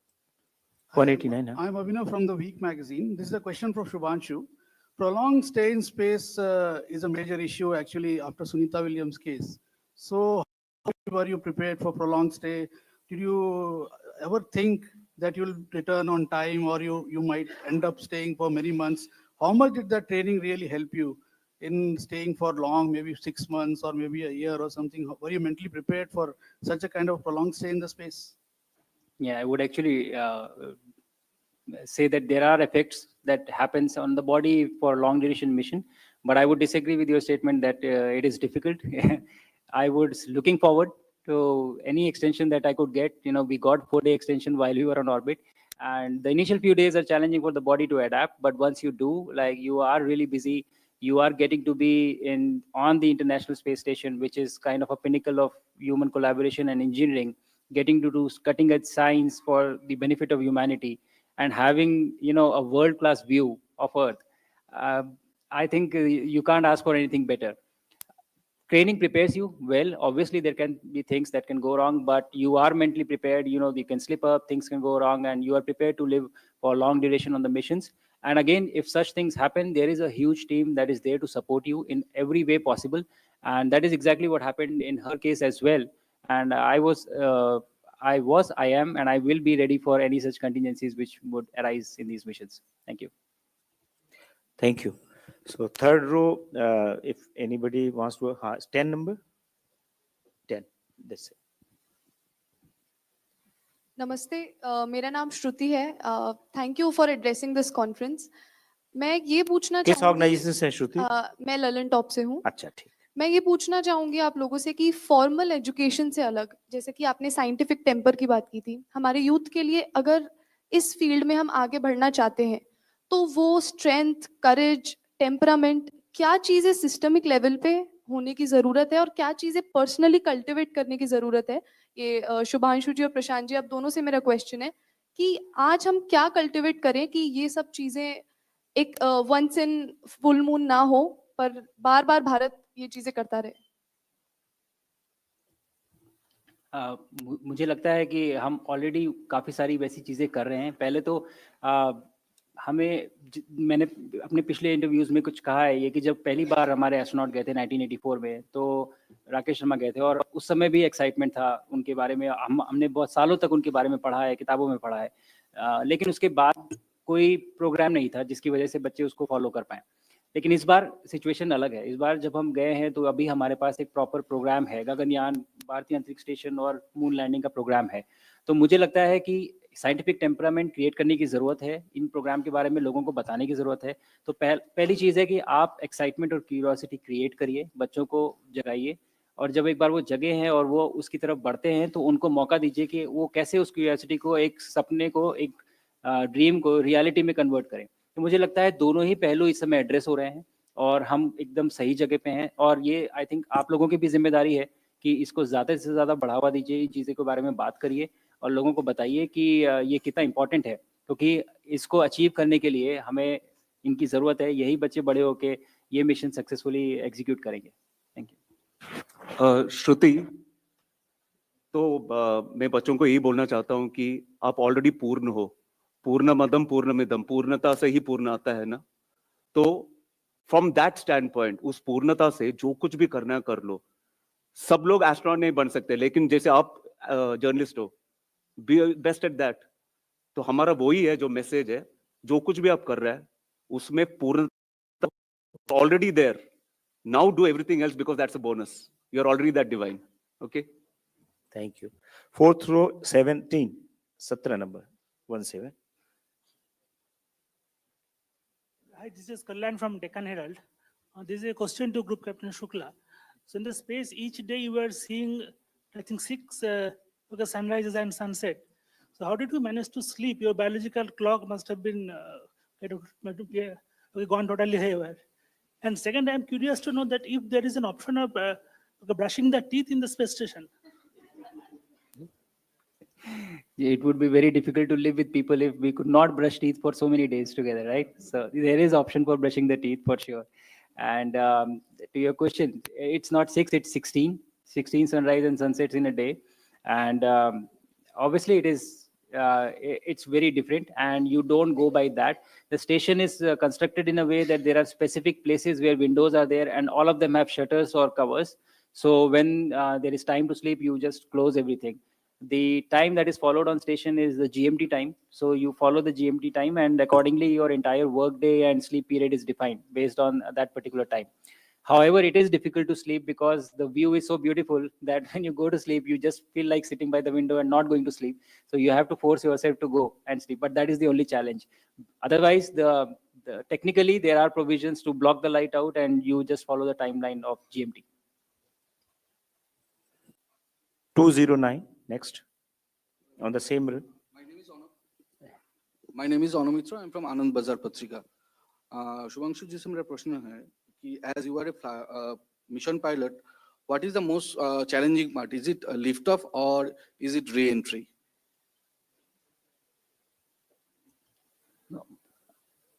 189. I'm Abhinav from the Week magazine. This is a question for Shubhanshu. Prolonged stay in space is a major issue actually after Sunita Williams' case. So how were you prepared for prolonged stay? Did you ever think that you'll return on time or you might end up staying for many months? How much did that training really help you in staying for long, maybe 6 months or maybe a year or something? Were you mentally prepared for such a kind of prolonged stay in the space? Yeah, I would actually say that there are effects that happens on the body for long duration mission, but I would disagree with your statement that it is difficult. I was looking forward to any extension that I could get. We got 4-day extension while we were on orbit, and the initial few days are challenging for the body to adapt. But once you do, you are really busy. You are getting to be on the International Space Station, which is kind of a pinnacle of human collaboration and engineering, getting to do cutting edge science for the benefit of humanity, and having a world-class view of Earth. I think you can't ask for anything better. Training prepares you well. Obviously, there can be things that can go wrong, but you are mentally prepared. You can slip up, things can go wrong, and you are prepared to live for long duration on the missions. And again, if such things happen, there is a huge team that is there to support you in every way possible. And that is exactly what happened in her case as well. And I am, and I will be ready for any such contingencies which would arise in these missions. Thank you. Thank you. So third row, if anybody wants to, 10 number? 10, that's it. नमस्ते, मेरा नाम श्रुति है. Thank you for addressing this conference. मैं ये पूछना किस organisation से श्रुति? मैं ललन टॉप से हूँ. अच्छा, ठीक. मैं ये पूछना चाहूंगी आप लोगों से कि फॉर्मल एजुकेशन से अलग, जैसे कि आपने साइंटिफिक टेम्पर की बात की थी, हमारे यूथ के लिए अगर इस फील्ड में हम आगे बढ़ना चाहते हैं तो वो स्ट्रेंथ, करेज, टेम्परामेंट, क्या चीजें सिस्टमिक लेवल पे होने की जरूरत है और क्या चीजें पर्सनली कल्टिवेट करने की जरूरत है? ये शुभांशु जी और प्रशांत जी, आप दोनों से मेरा क्वेश्चन है कि आज हम क्या कल्टिवेट करें कि ये सब चीजें एक वंस इन फुल मून ना हो, पर बार बार भारत ये चीजें करता रहे. मुझे लगता है कि हम ऑलरेडी काफ़ी सारी वैसी चीज़ें कर रहे हैं. पहले तो मैंने अपने पिछले इंटरव्यूज़ में कुछ कहा है ये कि जब पहली बार हमारे एस्ट्रोनॉट गए थे 1984 में, तो राकेश शर्मा गए थे और उस समय भी एक्साइटमेंट था उनके बारे में. हमने बहुत सालों तक उनके बारे में पढ़ा है, किताबों में पढ़ा है, लेकिन उसके बाद कोई प्रोग्राम नहीं था जिसकी वजह से बच्चे उसको फॉलो कर पाएँ. लेकिन इस बार सिचुएशन अलग है. इस बार जब हम गए हैं तो अभी हमारे पास एक प्रॉपर प्रोग्राम है, गगनयान, भारतीय अंतरिक्ष स्टेशन और मून लैंडिंग का प्रोग्राम है. तो मुझे लगता है कि साइंटिफिक टेम्परामेंट क्रिएट करने की ज़रूरत है, इन प्रोग्राम के बारे में लोगों को बताने की ज़रूरत है. तो पहली चीज़ है कि आप एक्साइटमेंट और क्यूरियोसिटी क्रिएट करिए, बच्चों को जगाइए, और जब एक बार वो जगे हैं और वो उसकी तरफ बढ़ते हैं तो उनको मौका दीजिए कि वो कैसे उस क्यूरियोसिटी को, एक सपने को, एक ड्रीम को रियलिटी में कन्वर्ट करें. तो मुझे लगता है दोनों ही पहलू इस समय एड्रेस हो रहे हैं और हम एकदम सही जगह पे हैं। और ये आई थिंक आप लोगों की भी जिम्मेदारी है कि इसको ज़्यादा से ज़्यादा बढ़ावा दीजिए, इन चीज़ों के बारे में बात करिए और लोगों को बताइए कि ये कितना इम्पोर्टेंट है, क्योंकि इसको अचीव करने के लिए हमें इनकी ज़रूरत है। यही बच्चे बड़े होके ये मिशन सक्सेसफुली एग्जीक्यूट करेंगे। Thank you. श्रुति, तो मैं बच्चों को यही बोलना चाहता हूँ कि आप ऑलरेडी पूर्ण हो, पूर्णमदम पूर्णमिदम, पूर्णता से ही पूर्ण आता है ना। तो फ्रॉम दैट स्टैंड पॉइंट, उस पूर्णता से जो कुछ भी करना है कर लो। सब लोग एस्ट्रोनॉट नहीं बन सकते, लेकिन जैसे आप जर्नलिस्ट हो, बी बेस्ट एट दैट। तो हमारा वही है जो मैसेज है, जो कुछ भी आप कर रहे हैं उसमें पूर्णता already there. Now do everything else because that's a bonus, you are already that divine. Okay, thank you. 4th row 17, 17 number 17. Hi, this is Kalyan from Deccan Herald. This is a question to Group Captain Shukla. So in the space, each day you were seeing, I think, 6 sunrises and sunset. So how did you manage to sleep? Your biological clock must have been gone totally haywire. And second, I'm curious to know that if there is an option of brushing the teeth in the space station. It would be very difficult to live with people if we could not brush teeth for so many days together, right? So there is option for brushing the teeth for sure. And to your question, it's not 6, it's 16 sunrise and sunsets in a day. And obviously it's very different, and you don't go by that. The station is constructed in a way that there are specific places where windows are there, and all of them have shutters or covers. So when there is time to sleep, you just close everything. The time that is followed on station is the GMT time. So you follow the GMT time, and accordingly your entire work day and sleep period is defined based on that particular time. However, it is difficult to sleep because the view is so beautiful that when you go to sleep, you just feel like sitting by the window and not going to sleep. So you have to force yourself to go and sleep. But that is the only challenge. Otherwise, technically there are provisions to block the light out, and you just follow the timeline of GMT. 209 next on the same row. My name is Anu Mitra. I'm from Anand Bazar Patrika. Shubhanshu ji से मेरा प्रश्न है कि as you are a mission pilot, what is the most challenging part? Is it a lift off or is it re-entry?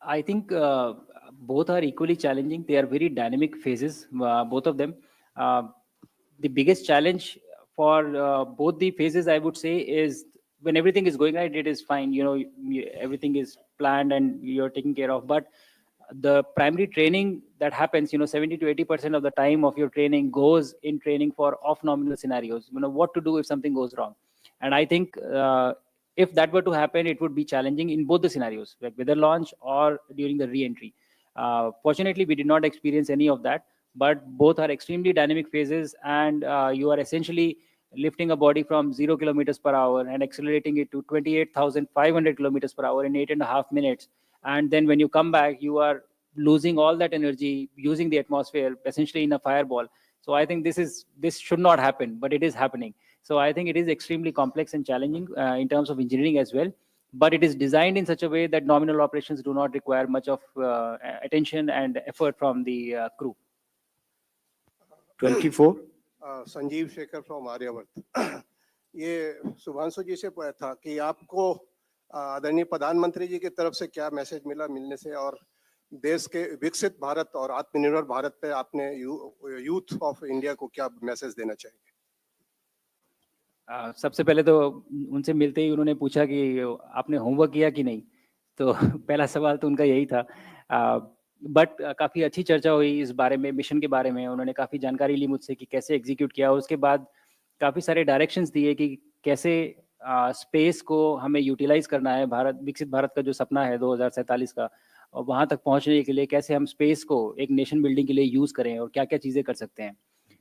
I think both are equally challenging. They are very dynamic phases, both of them. The biggest challenge for both the phases, I would say, is when everything is going right, it is fine. You know, everything is planned and you're taken care of. But the primary training that happens, 70 to 80% of the time of your training goes in training for off-nominal scenarios. What to do if something goes wrong. And I think if that were to happen, it would be challenging in both the scenarios, like whether launch or during the re-entry. Fortunately, we did not experience any of that, but both are extremely dynamic phases, and you are essentially lifting a body from 0 kilometers per hour and accelerating it to 28,500 kilometers per hour in 8.5 minutes. And then when you come back, you are losing all that energy, using the atmosphere, essentially in a fireball. So I think this should not happen, but it is happening. So I think it is extremely complex and challenging in terms of engineering as well. But it is designed in such a way that nominal operations do not require much of attention and effort from the crew. 24. Sanjeev Shekhar from Aryavart. ये शुभांशु जी से पूछा था कि आपको आदरणीय प्रधानमंत्री जी की तरफ से क्या मैसेज मिला मिलने से, और देश के विकसित भारत और आत्मनिर्भर भारत पे आपने यूथ ऑफ इंडिया को क्या मैसेज देना चाहेंगे? सबसे पहले तो उनसे मिलते ही उन्होंने पूछा कि आपने होमवर्क किया कि नहीं, तो पहला सवाल तो उनका यही था। बट काफ़ी अच्छी चर्चा हुई इस बारे में, मिशन के बारे में। उन्होंने काफ़ी जानकारी ली मुझसे कि कैसे एग्जीक्यूट किया, और उसके बाद काफ़ी सारे डायरेक्शंस दिए कि कैसे स्पेस को हमें यूटिलाइज करना है। विकसित भारत का जो सपना है 2047 का, और वहाँ तक पहुँचने के लिए कैसे हम स्पेस को एक नेशन बिल्डिंग के लिए यूज़ करें और क्या क्या चीज़ें कर सकते हैं।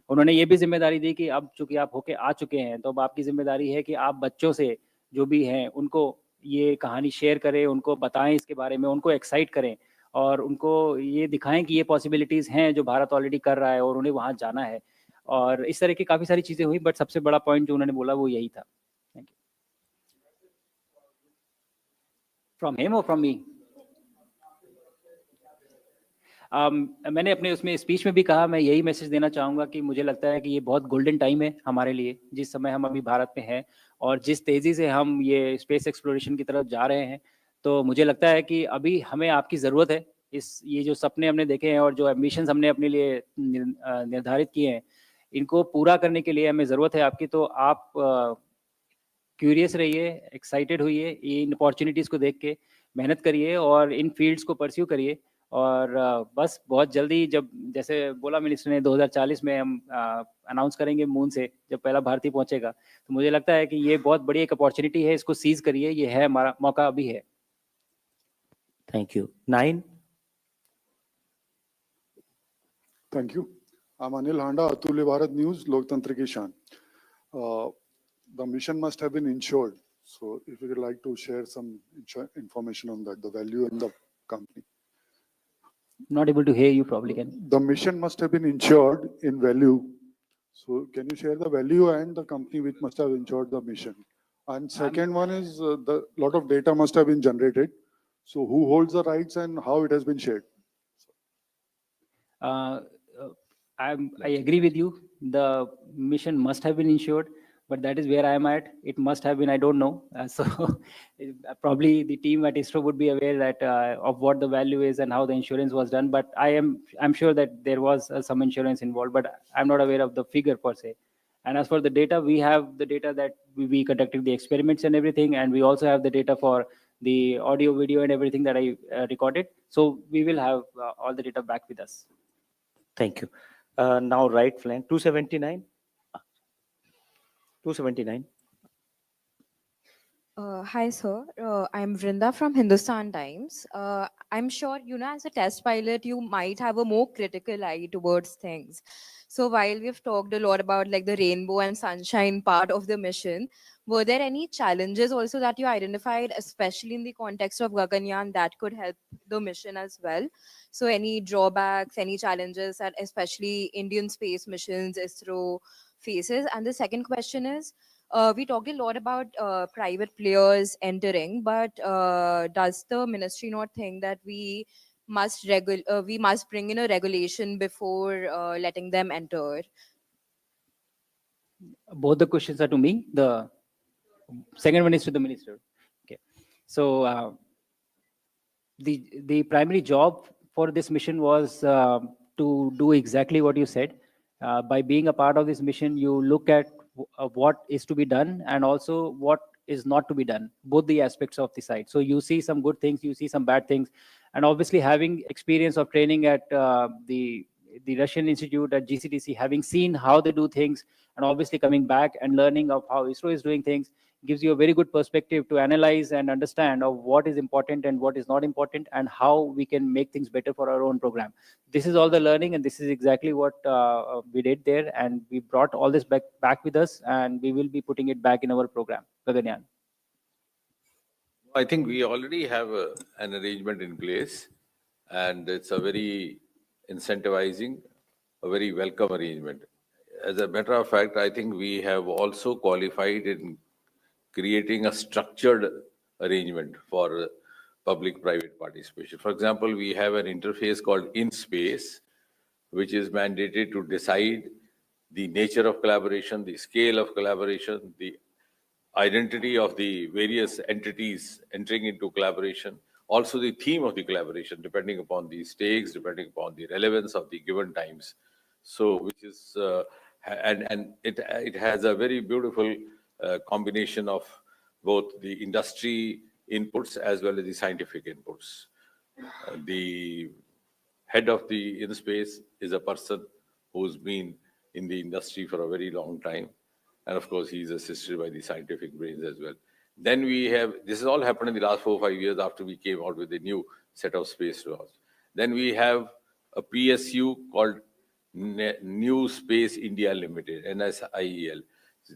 उन्होंने ये भी जिम्मेदारी दी कि अब चूंकि आप होके आ चुके हैं, तो अब आपकी जिम्मेदारी है कि आप बच्चों से जो भी हैं उनको ये कहानी शेयर करें, उनको बताएं इसके बारे में, उनको एक्साइट करें और उनको ये दिखाएं कि ये पॉसिबिलिटीज़ हैं जो भारत ऑलरेडी कर रहा है और उन्हें वहाँ जाना है। और इस तरह की काफ़ी सारी चीज़ें हुई, बट सबसे बड़ा पॉइंट जो उन्होंने बोला वो यही था। Thank you. फ्रॉम हिम और फ्रॉम मी? मैंने अपने उसमें स्पीच में भी कहा, मैं यही मैसेज देना चाहूँगा कि मुझे लगता है कि ये बहुत गोल्डन टाइम है हमारे लिए, जिस समय हम अभी भारत में हैं और जिस तेज़ी से हम ये स्पेस एक्सप्लोरेशन की तरफ जा रहे हैं, तो मुझे लगता है कि अभी हमें आपकी ज़रूरत है। ये जो सपने हमने देखे हैं और जो एम्बिशंस हमने अपने लिए निर्धारित किए हैं, इनको पूरा करने के लिए हमें ज़रूरत है आपकी। तो आप क्यूरियस रहिए, एक्साइटेड होइए, इन अपॉर्चुनिटीज़ को देख के मेहनत करिए और इन फील्ड्स को परस्यू करिए। और बस बहुत जल्दी, जब जैसे बोला मिनिस्टर ने 2040 में हम अनाउंस करेंगे मून से जब पहला भारतीय पहुंचेगा, तो मुझे लगता है कि ये बहुत बड़ी एक अपॉर्चुनिटी है, इसको सीज करिए, ये है हमारा मौका, अभी है। Thank you. 9. Thank you. I'm Anil Handa, Atulya Bharat News, Loktantra Ki Shaan. The mission must have been insured. So if you would like to share some information on that, the value in the company. Not able to hear you probably, can. The mission must have been insured in value. So can you share the value and the company which must have insured the mission? And second one is the lot of data must have been generated. So who holds the rights and how it has been shared? I agree with you. The mission must have been insured, but that is where I am at. It must have been, I don't know. So probably the team at ISRO would be aware that of what the value is and how the insurance was done. But I'm sure that there was some insurance involved, but I'm not aware of the figure per se. And as for the data, we have the data that we conducted the experiments and everything, and we also have the data for the audio, video, and everything that I recorded. So we will have all the data back with us. Thank you. Now right flank, 279. 279. Hi, sir. I'm Vrinda from Hindustan Times. I'm sure, as a test pilot, you might have a more critical eye towards things. So while we've talked a lot about like the rainbow and sunshine part of the mission, were there any challenges also that you identified, especially in the context of Gaganyaan, that could help the mission as well? So any drawbacks, any challenges that especially Indian space missions, ISRO faces? And the second question is, we talked a lot about private players entering, but does the ministry not think that we must bring in a regulation before letting them enter? Both the questions are to me. The second one is to the minister. Okay. So the primary job for this mission was to do exactly what you said. By being a part of this mission, you look at what is to be done and also what is not to be done, both the aspects of the site. So you see some good things, you see some bad things, and obviously having experience of training at the Russian Institute at GCTC, having seen how they do things, and obviously coming back and learning of how ISRO is doing things, gives you a very good perspective to analyze and understand of what is important and what is not important, and how we can make things better for our own program. This is all the learning, and this is exactly what we did there, and we brought all this back with us, and we will be putting it back in our program, Gaganyaan. I think we already have an arrangement in place, and it's a very incentivizing, a very welcome arrangement. As a matter of fact, I think we have also qualified in creating a structured arrangement for public-private participation. For example, we have an interface called InSpace, which is mandated to decide the nature of collaboration, the scale of collaboration, the identity of the various entities entering into collaboration, also the theme of the collaboration, depending upon the stakes, depending upon the relevance of the given times. So, which is, and it has a very beautiful combination of both the industry inputs as well as the scientific inputs. The head of the InSpace is a person who's been in the industry for a very long time. And of course, he's assisted by the scientific brains as well. Then we have, this has all happened in the last 4 or 5 years after we came out with a new set of space laws. Then we have a PSU called New Space India Limited, NSIEL.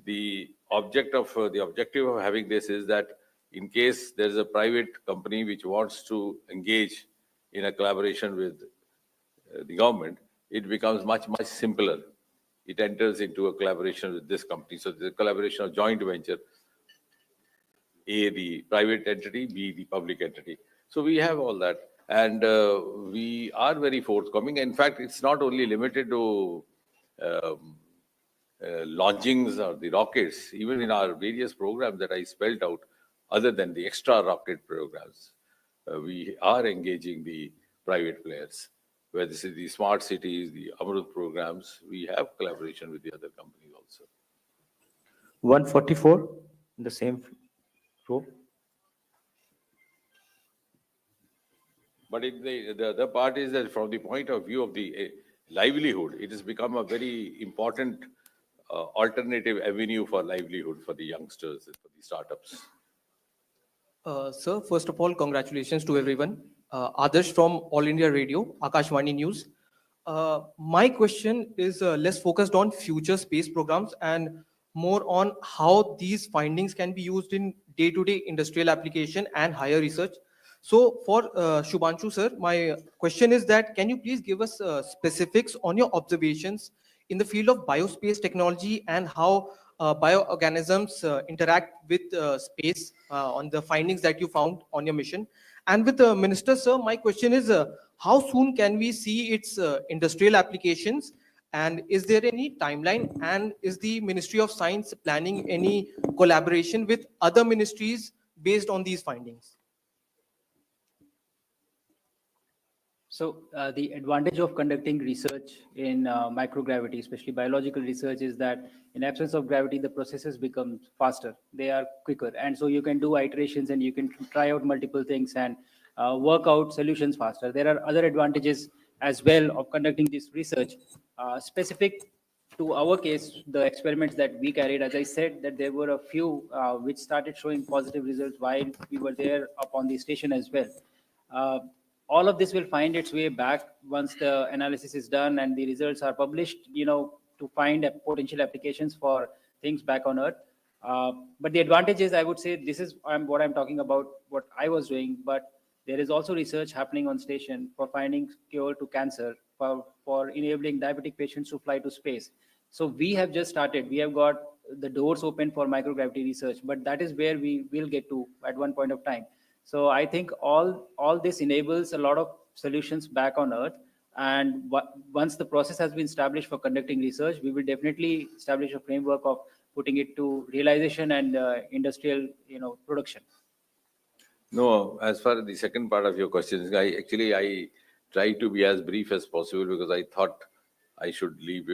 The objective of having this is that in case there's a private company which wants to engage in a collaboration with the government, it becomes much simpler. It enters into a collaboration with this company. So the collaboration of joint venture, A, the private entity, B, the public entity. So we have all that. And we are very forthcoming. In fact, it's not only limited to launchings or the rockets, even in our various programs that I spelled out, other than the extra rocket programs, we are engaging the private players. Whether this is the smart cities, the Amrut programs, we have collaboration with the other companies also. 144 in the same row. But the other part is that from the point of view of the livelihood, it has become a very important alternative avenue for livelihood for the youngsters and for the startups. Sir, first of all, congratulations to everyone. Adarsh from All India Radio, Akashvani News. My question is less focused on future space programs and more on how these findings can be used in day-to-day industrial application and higher research. So for Shubhanshu sir, my question is that can you please give us specifics on your observations in the field of biospace technology and how bioorganisms interact with space on the findings that you found on your mission? And with the Minister, sir, my question is, how soon can we see its industrial applications? And is there any timeline? And is the Ministry of Science planning any collaboration with other ministries based on these findings? So the advantage of conducting research in microgravity, especially biological research, is that in absence of gravity, the processes become faster. They are quicker. And so you can do iterations and you can try out multiple things and work out solutions faster. There are other advantages as well of conducting this research. Specific to our case, the experiments that we carried, as I said, that there were a few which started showing positive results while we were there up on the station as well. All of this will find its way back once the analysis is done and the results are published, to find potential applications for things back on Earth. But the advantage is, I would say, this is what I'm talking about, what I was doing, but there is also research happening on station for finding cure to cancer, for enabling diabetic patients to fly to space. So we have just started. We have got the doors open for microgravity research, but that is where we will get to at one point of time. So I think all this enables a lot of solutions back on Earth. And once the process has been established for conducting research, we will definitely establish a framework of putting it to realization and industrial, production. No, as far as the second part of your question, I try to be as brief as possible because I thought I should leave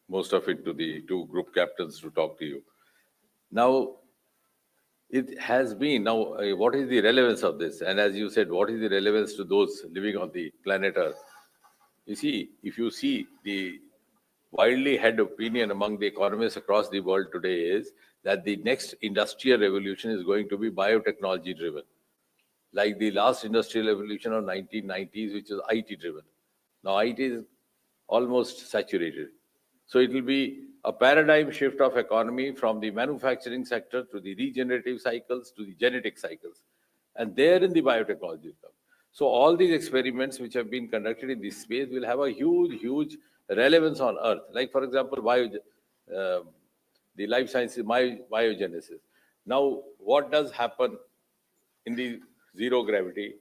most of it to the two group captains to talk to you. Now, it has been, what is the relevance of this? And as you said, what is the relevance to those living on the planet Earth? You see, if you see the widely held opinion among the economists across the world today is that the next industrial revolution is going to be biotechnology driven. Like the last industrial revolution of 1990s, which is IT driven. Now IT is almost saturated. So it will be a paradigm shift of economy from the manufacturing sector to the regenerative cycles to the genetic cycles. And there in the biotechnology will come. So all these experiments which have been conducted in this space will have a huge relevance on Earth. Like for example, the life sciences, biogenesis. Now, what does happen in the zero gravity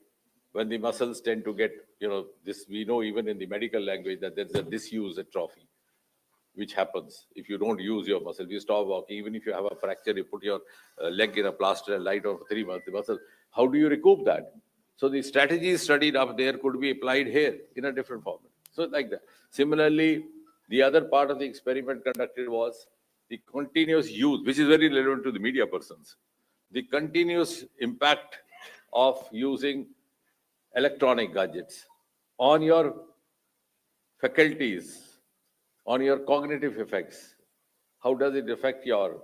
when the muscles tend to get, this we know even in the medical language that there's a disuse atrophy, which happens if you don't use your muscle. You stop walking, even if you have a fracture, you put your leg in a plaster and lie down for 3 months, the muscle, how do you recoup that? So the strategies studied up there could be applied here in a different format. So like that. Similarly, the other part of the experiment conducted was the continuous use, which is very relevant to the media persons, the continuous impact of using electronic gadgets on your faculties, on your cognitive effects. How does it affect your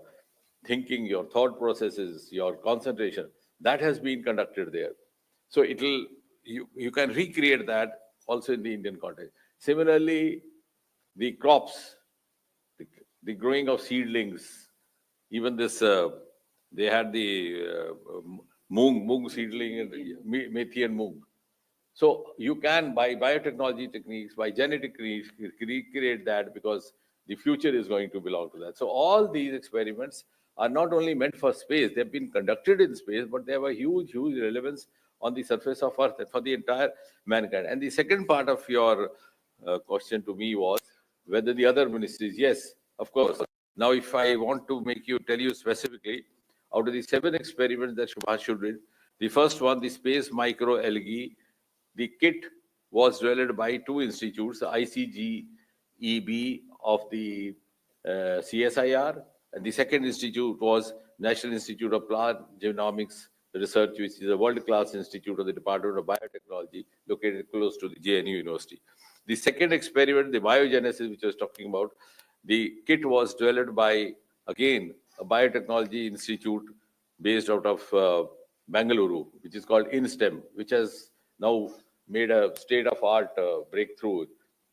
thinking, your thought processes, your concentration? That has been conducted there. So you can recreate that also in the Indian context. Similarly, the crops, the growing of seedlings, even this, they had the moong seedling, and methi and moong. So you can, by biotechnology techniques, by genetic techniques, recreate that because the future is going to belong to that. So all these experiments are not only meant for space, they've been conducted in space, but they have a huge relevance on the surface of Earth and for the entire mankind. And the second part of your question to me was whether the other ministries, yes, of course. Now, if I want to tell you specifically, out of the 7 experiments that Shubhanshu did, the first one, the space microalgae, the kit was developed by 2 institutes, the ICGEB of the CSIR, and the second institute was National Institute of Plant Genomics Research, which is a world-class institute of the Department of Biotechnology, located close to the JNU University. The second experiment, the biogenesis, which I was talking about, the kit was developed by, again, a biotechnology institute based out of Bengaluru, which is called InStem, which has now made a state-of-art breakthrough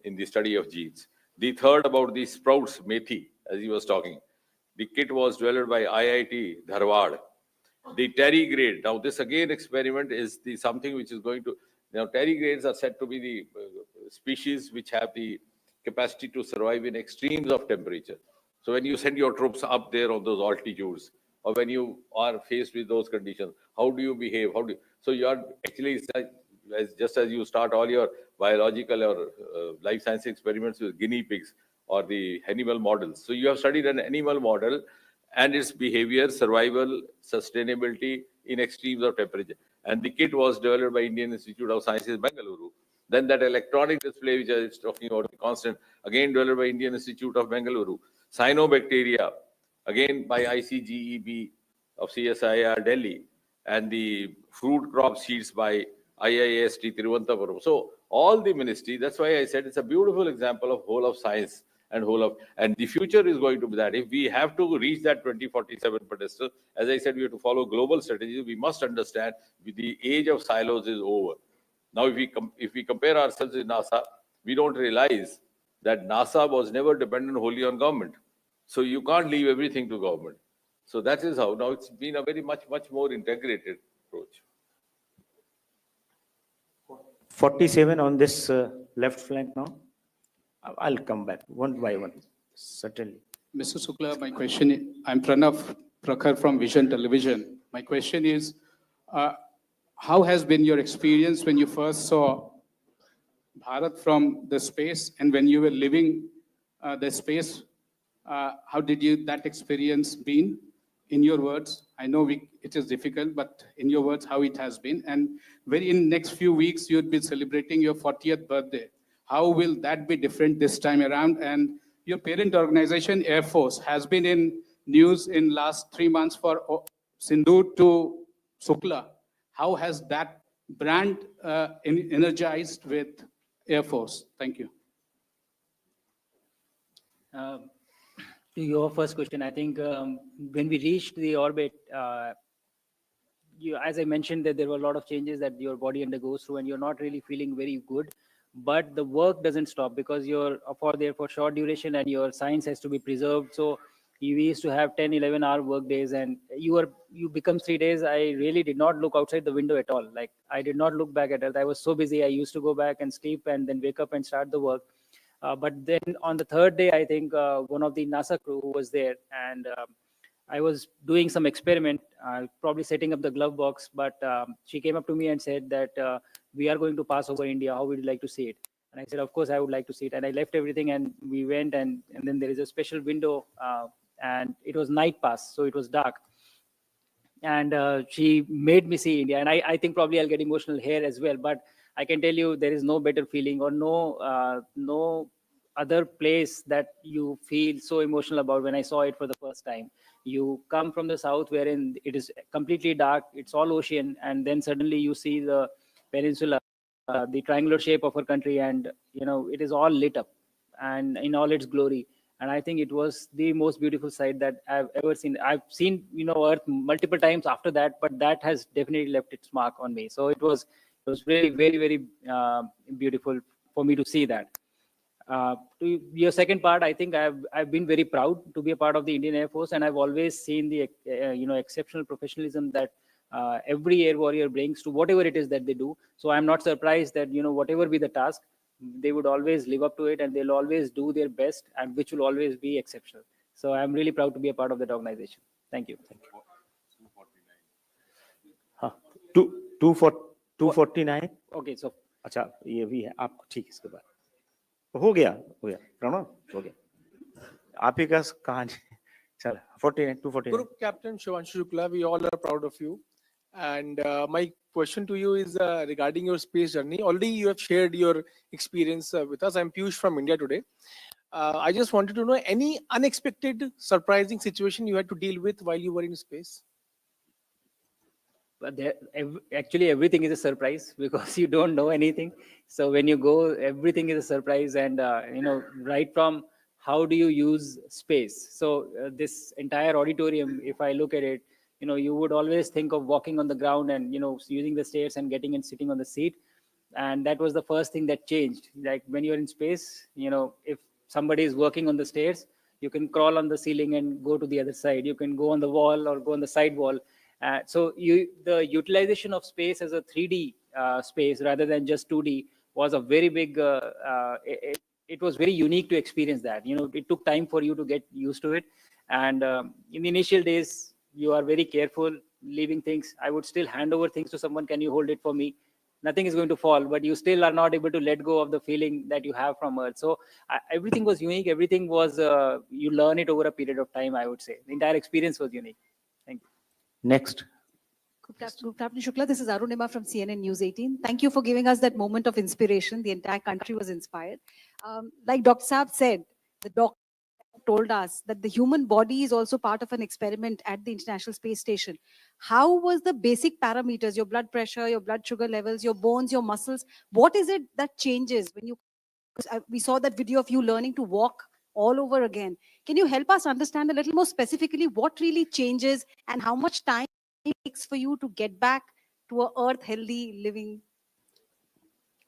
in the study of genes. The third about the sprouts, methi, as he was talking. The kit was developed by IIT Dharwad. The tardigrade, now this again experiment is something which is going to, tardigrades are said to be the species which have the capacity to survive in extremes of temperature. So when you send your troops up there on those altitudes, or when you are faced with those conditions, how do you behave? So you are actually, just as you start all your biological or life science experiments with guinea pigs or the animal models. So you have studied an animal model and its behavior, survival, sustainability in extremes of temperature. And the kit was developed by Indian Institute of Sciences, Bengaluru. Then that electronic display, which I was talking about, the constant, again developed by Indian Institute of Bengaluru. Cyanobacteria, again by ICGEB of CSIR Delhi. And the fruit crop seeds by IIST Tiruvananthapuram. So all the ministry, that's why I said it's a beautiful example of whole of science and and the future is going to be that. If we have to reach that 2047 pedestal, as I said, we have to follow global strategies. We must understand the age of silos is over. Now, if we compare ourselves with NASA, we don't realize that NASA was never dependent wholly on government. So you can't leave everything to government. So that is how now it's been a very much more integrated approach. 47 on this left flank now. I'll come back one by one, certainly. Mr. Shukla, my question, I'm Pranav Prakhar from Vision Television. My question is, how has been your experience when you first saw Bharat from the space, and when you were living the space, how did that experience been? In your words, I know it is difficult, but in your words, how it has been. And in next few weeks, you'd be celebrating your 40th birthday. How will that be different this time around? And your parent organization, Air Force, has been in news in last 3 months for Sindhu to Shukla. How has that brand energized with Air Force? Thank you. To your first question, I think when we reached the orbit, as I mentioned, that there were a lot of changes that your body undergoes through, and you're not really feeling very good. But the work doesn't stop because you're there for short duration and your science has to be preserved. So we used to have 10, 11-hour work days, and you become 3 days. I really did not look outside the window at all. Like I did not look back at Earth. I was so busy. I used to go back and sleep and then wake up and start the work. But then on the third day, I think one of the NASA crew who was there, and I was doing some experiment, probably setting up the glove box, but she came up to me and said that we are going to pass over India. How would you like to see it? And I said, of course, I would like to see it. And I left everything and we went, and then there is a special window and it was night pass, so it was dark. And she made me see India. And I think probably I'll get emotional here as well, but I can tell you there is no better feeling or no other place that you feel so emotional about when I saw it for the first time. You come from the south wherein it is completely dark, it's all ocean, and then suddenly you see the peninsula, the triangular shape of our country, and it is all lit up and in all its glory. And I think it was the most beautiful sight that I've ever seen. I've seen Earth multiple times after that, but that has definitely left its mark on me. So it was really very, very beautiful for me to see that. To your second part, I think I've been very proud to be a part of the Indian Air Force, and I've always seen the exceptional professionalism that every air warrior brings to whatever it is that they do. So I'm not surprised that whatever be the task, they would always live up to it, and they'll always do their best, and which will always be exceptional. So I'm really proud to be a part of that organization. Thank you. Thank you. 249. Okay, so अच्छा ये भी है आपको ठीक है इसके बाद हो गया प्रणव हो गया आप ही का कहानी चल 49 249 Group Captain Shubhanshu Shukla, we all are proud of you. And my question to you is regarding your space journey. Already you have shared your experience with us. I'm Piyush from India today. I just wanted to know any unexpected, surprising situation you had to deal with while you were in space? But actually everything is a surprise because you don't know anything. So when you go, everything is a surprise. And right from how do you use space? So this entire auditorium, if I look at it, you would always think of walking on the ground and using the stairs and getting and sitting on the seat. And that was the first thing that changed. Like when you're in space, if somebody is working on the stairs, you can crawl on the ceiling and go to the other side. You can go on the wall or go on the side wall. So the utilization of space as a 3D space rather than just 2D was a very big, it was very unique to experience that. It took time for you to get used to it. And in the initial days, you are very careful leaving things. I would still hand over things to someone. Can you hold it for me? Nothing is going to fall, but you still are not able to let go of the feeling that you have from Earth. So everything was unique. Everything was, you learn it over a period of time, I would say. The entire experience was unique. Thank you. Next. Group Captain Shukla, this is Arunima from CNN News 18. Thank you for giving us that moment of inspiration. The entire country was inspired. Like Dr. Saab said, the doctor told us that the human body is also part of an experiment at the International Space Station. How was the basic parameters, your blood pressure, your blood sugar levels, your bones, your muscles? What is it that changes when you, we saw that video of you learning to walk all over again. Can you help us understand a little more specifically what really changes and how much time it takes for you to get back to a earth healthy living?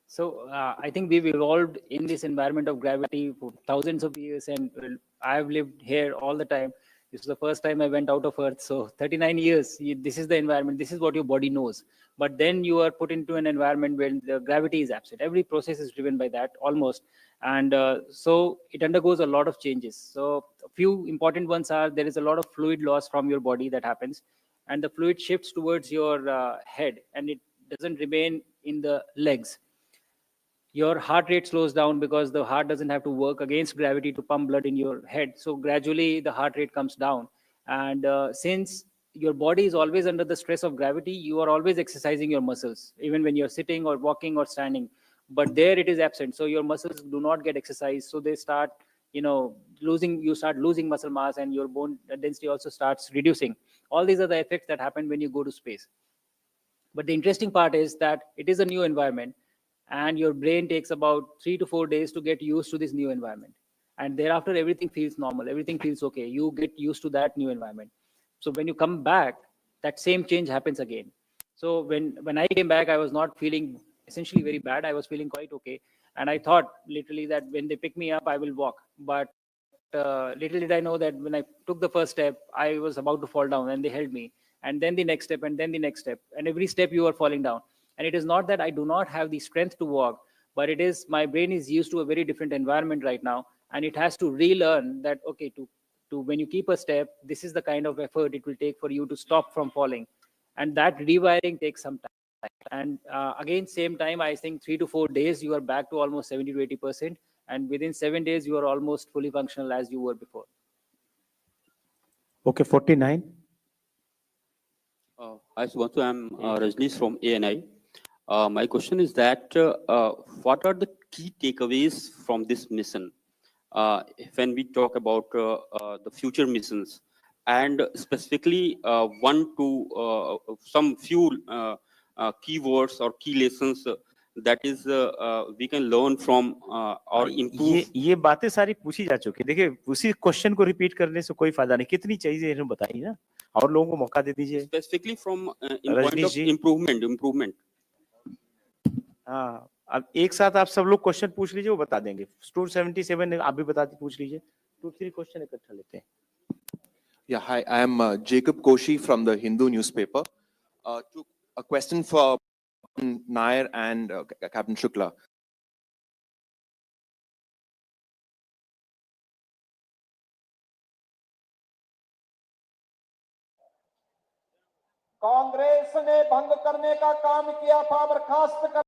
So I think we've evolved in this environment of gravity for thousands of years, and I've lived here all the time. This is the first time I went out of Earth. So 39 years, this is the environment. This is what your body knows. But then you are put into an environment where the gravity is absent. Every process is driven by that almost. And so it undergoes a lot of changes. So a few important ones are there is a lot of fluid loss from your body that happens. And the fluid shifts towards your head, and it doesn't remain in the legs. Your heart rate slows down because the heart doesn't have to work against gravity to pump blood in your head. So gradually the heart rate comes down. And since your body is always under the stress of gravity, you are always exercising your muscles, even when you're sitting or walking or standing. But there it is absent. So your muscles do not get exercised. So they start, you start losing muscle mass, and your bone density also starts reducing. All these are the effects that happen when you go to space. But the interesting part is that it is a new environment, and your brain takes about 3 to 4 days to get used to this new environment. And thereafter, everything feels normal. Everything feels okay. You get used to that new environment. So when you come back, that same change happens again. So when I came back, I was not feeling essentially very bad. I was feeling quite okay. And I thought literally that when they pick me up, I will walk. But little did I know that when I took the first step, I was about to fall down, and they held me. And then the next step, and then the next step. And every step you are falling down. And it is not that I do not have the strength to walk, but it is my brain is used to a very different environment right now. And it has to relearn that, okay, to when you keep a step, this is the kind of effort it will take for you to stop from falling. And that rewiring takes some time. And again, same time, I think 3 to 4 days, you are back to almost 70 to 80%. And within 7 days, you are almost fully functional as you were before. Okay, 49. Hi, Shubhanshu. I'm Rajnish from ANI. My question is that what are the key takeaways from this mission when we talk about the future missions, and specifically some few keywords or key lessons that is we can learn from or improve. ये बातें सारी पूछी जा चुकी। देखिए उसी question को repeat करने से कोई फायदा नहीं। कितनी चाहिए इन्हें बताइए ना, और लोगों को मौका दे दीजिए। Specifically from in point of improvement. हाँ, अब एक साथ आप सब लोग क्वेश्चन पूछ लीजिए, वो बता देंगे। 277 आप भी बता पूछ लीजिए। 2-3 क्वेश्चन इकट्ठा लेते हैं। Yeah, hi, I am Jacob Koshi from the Hindu newspaper. A question for Nair and Captain Shukla. Congress ने भंग करने का काम किया था, बर्खास्त कर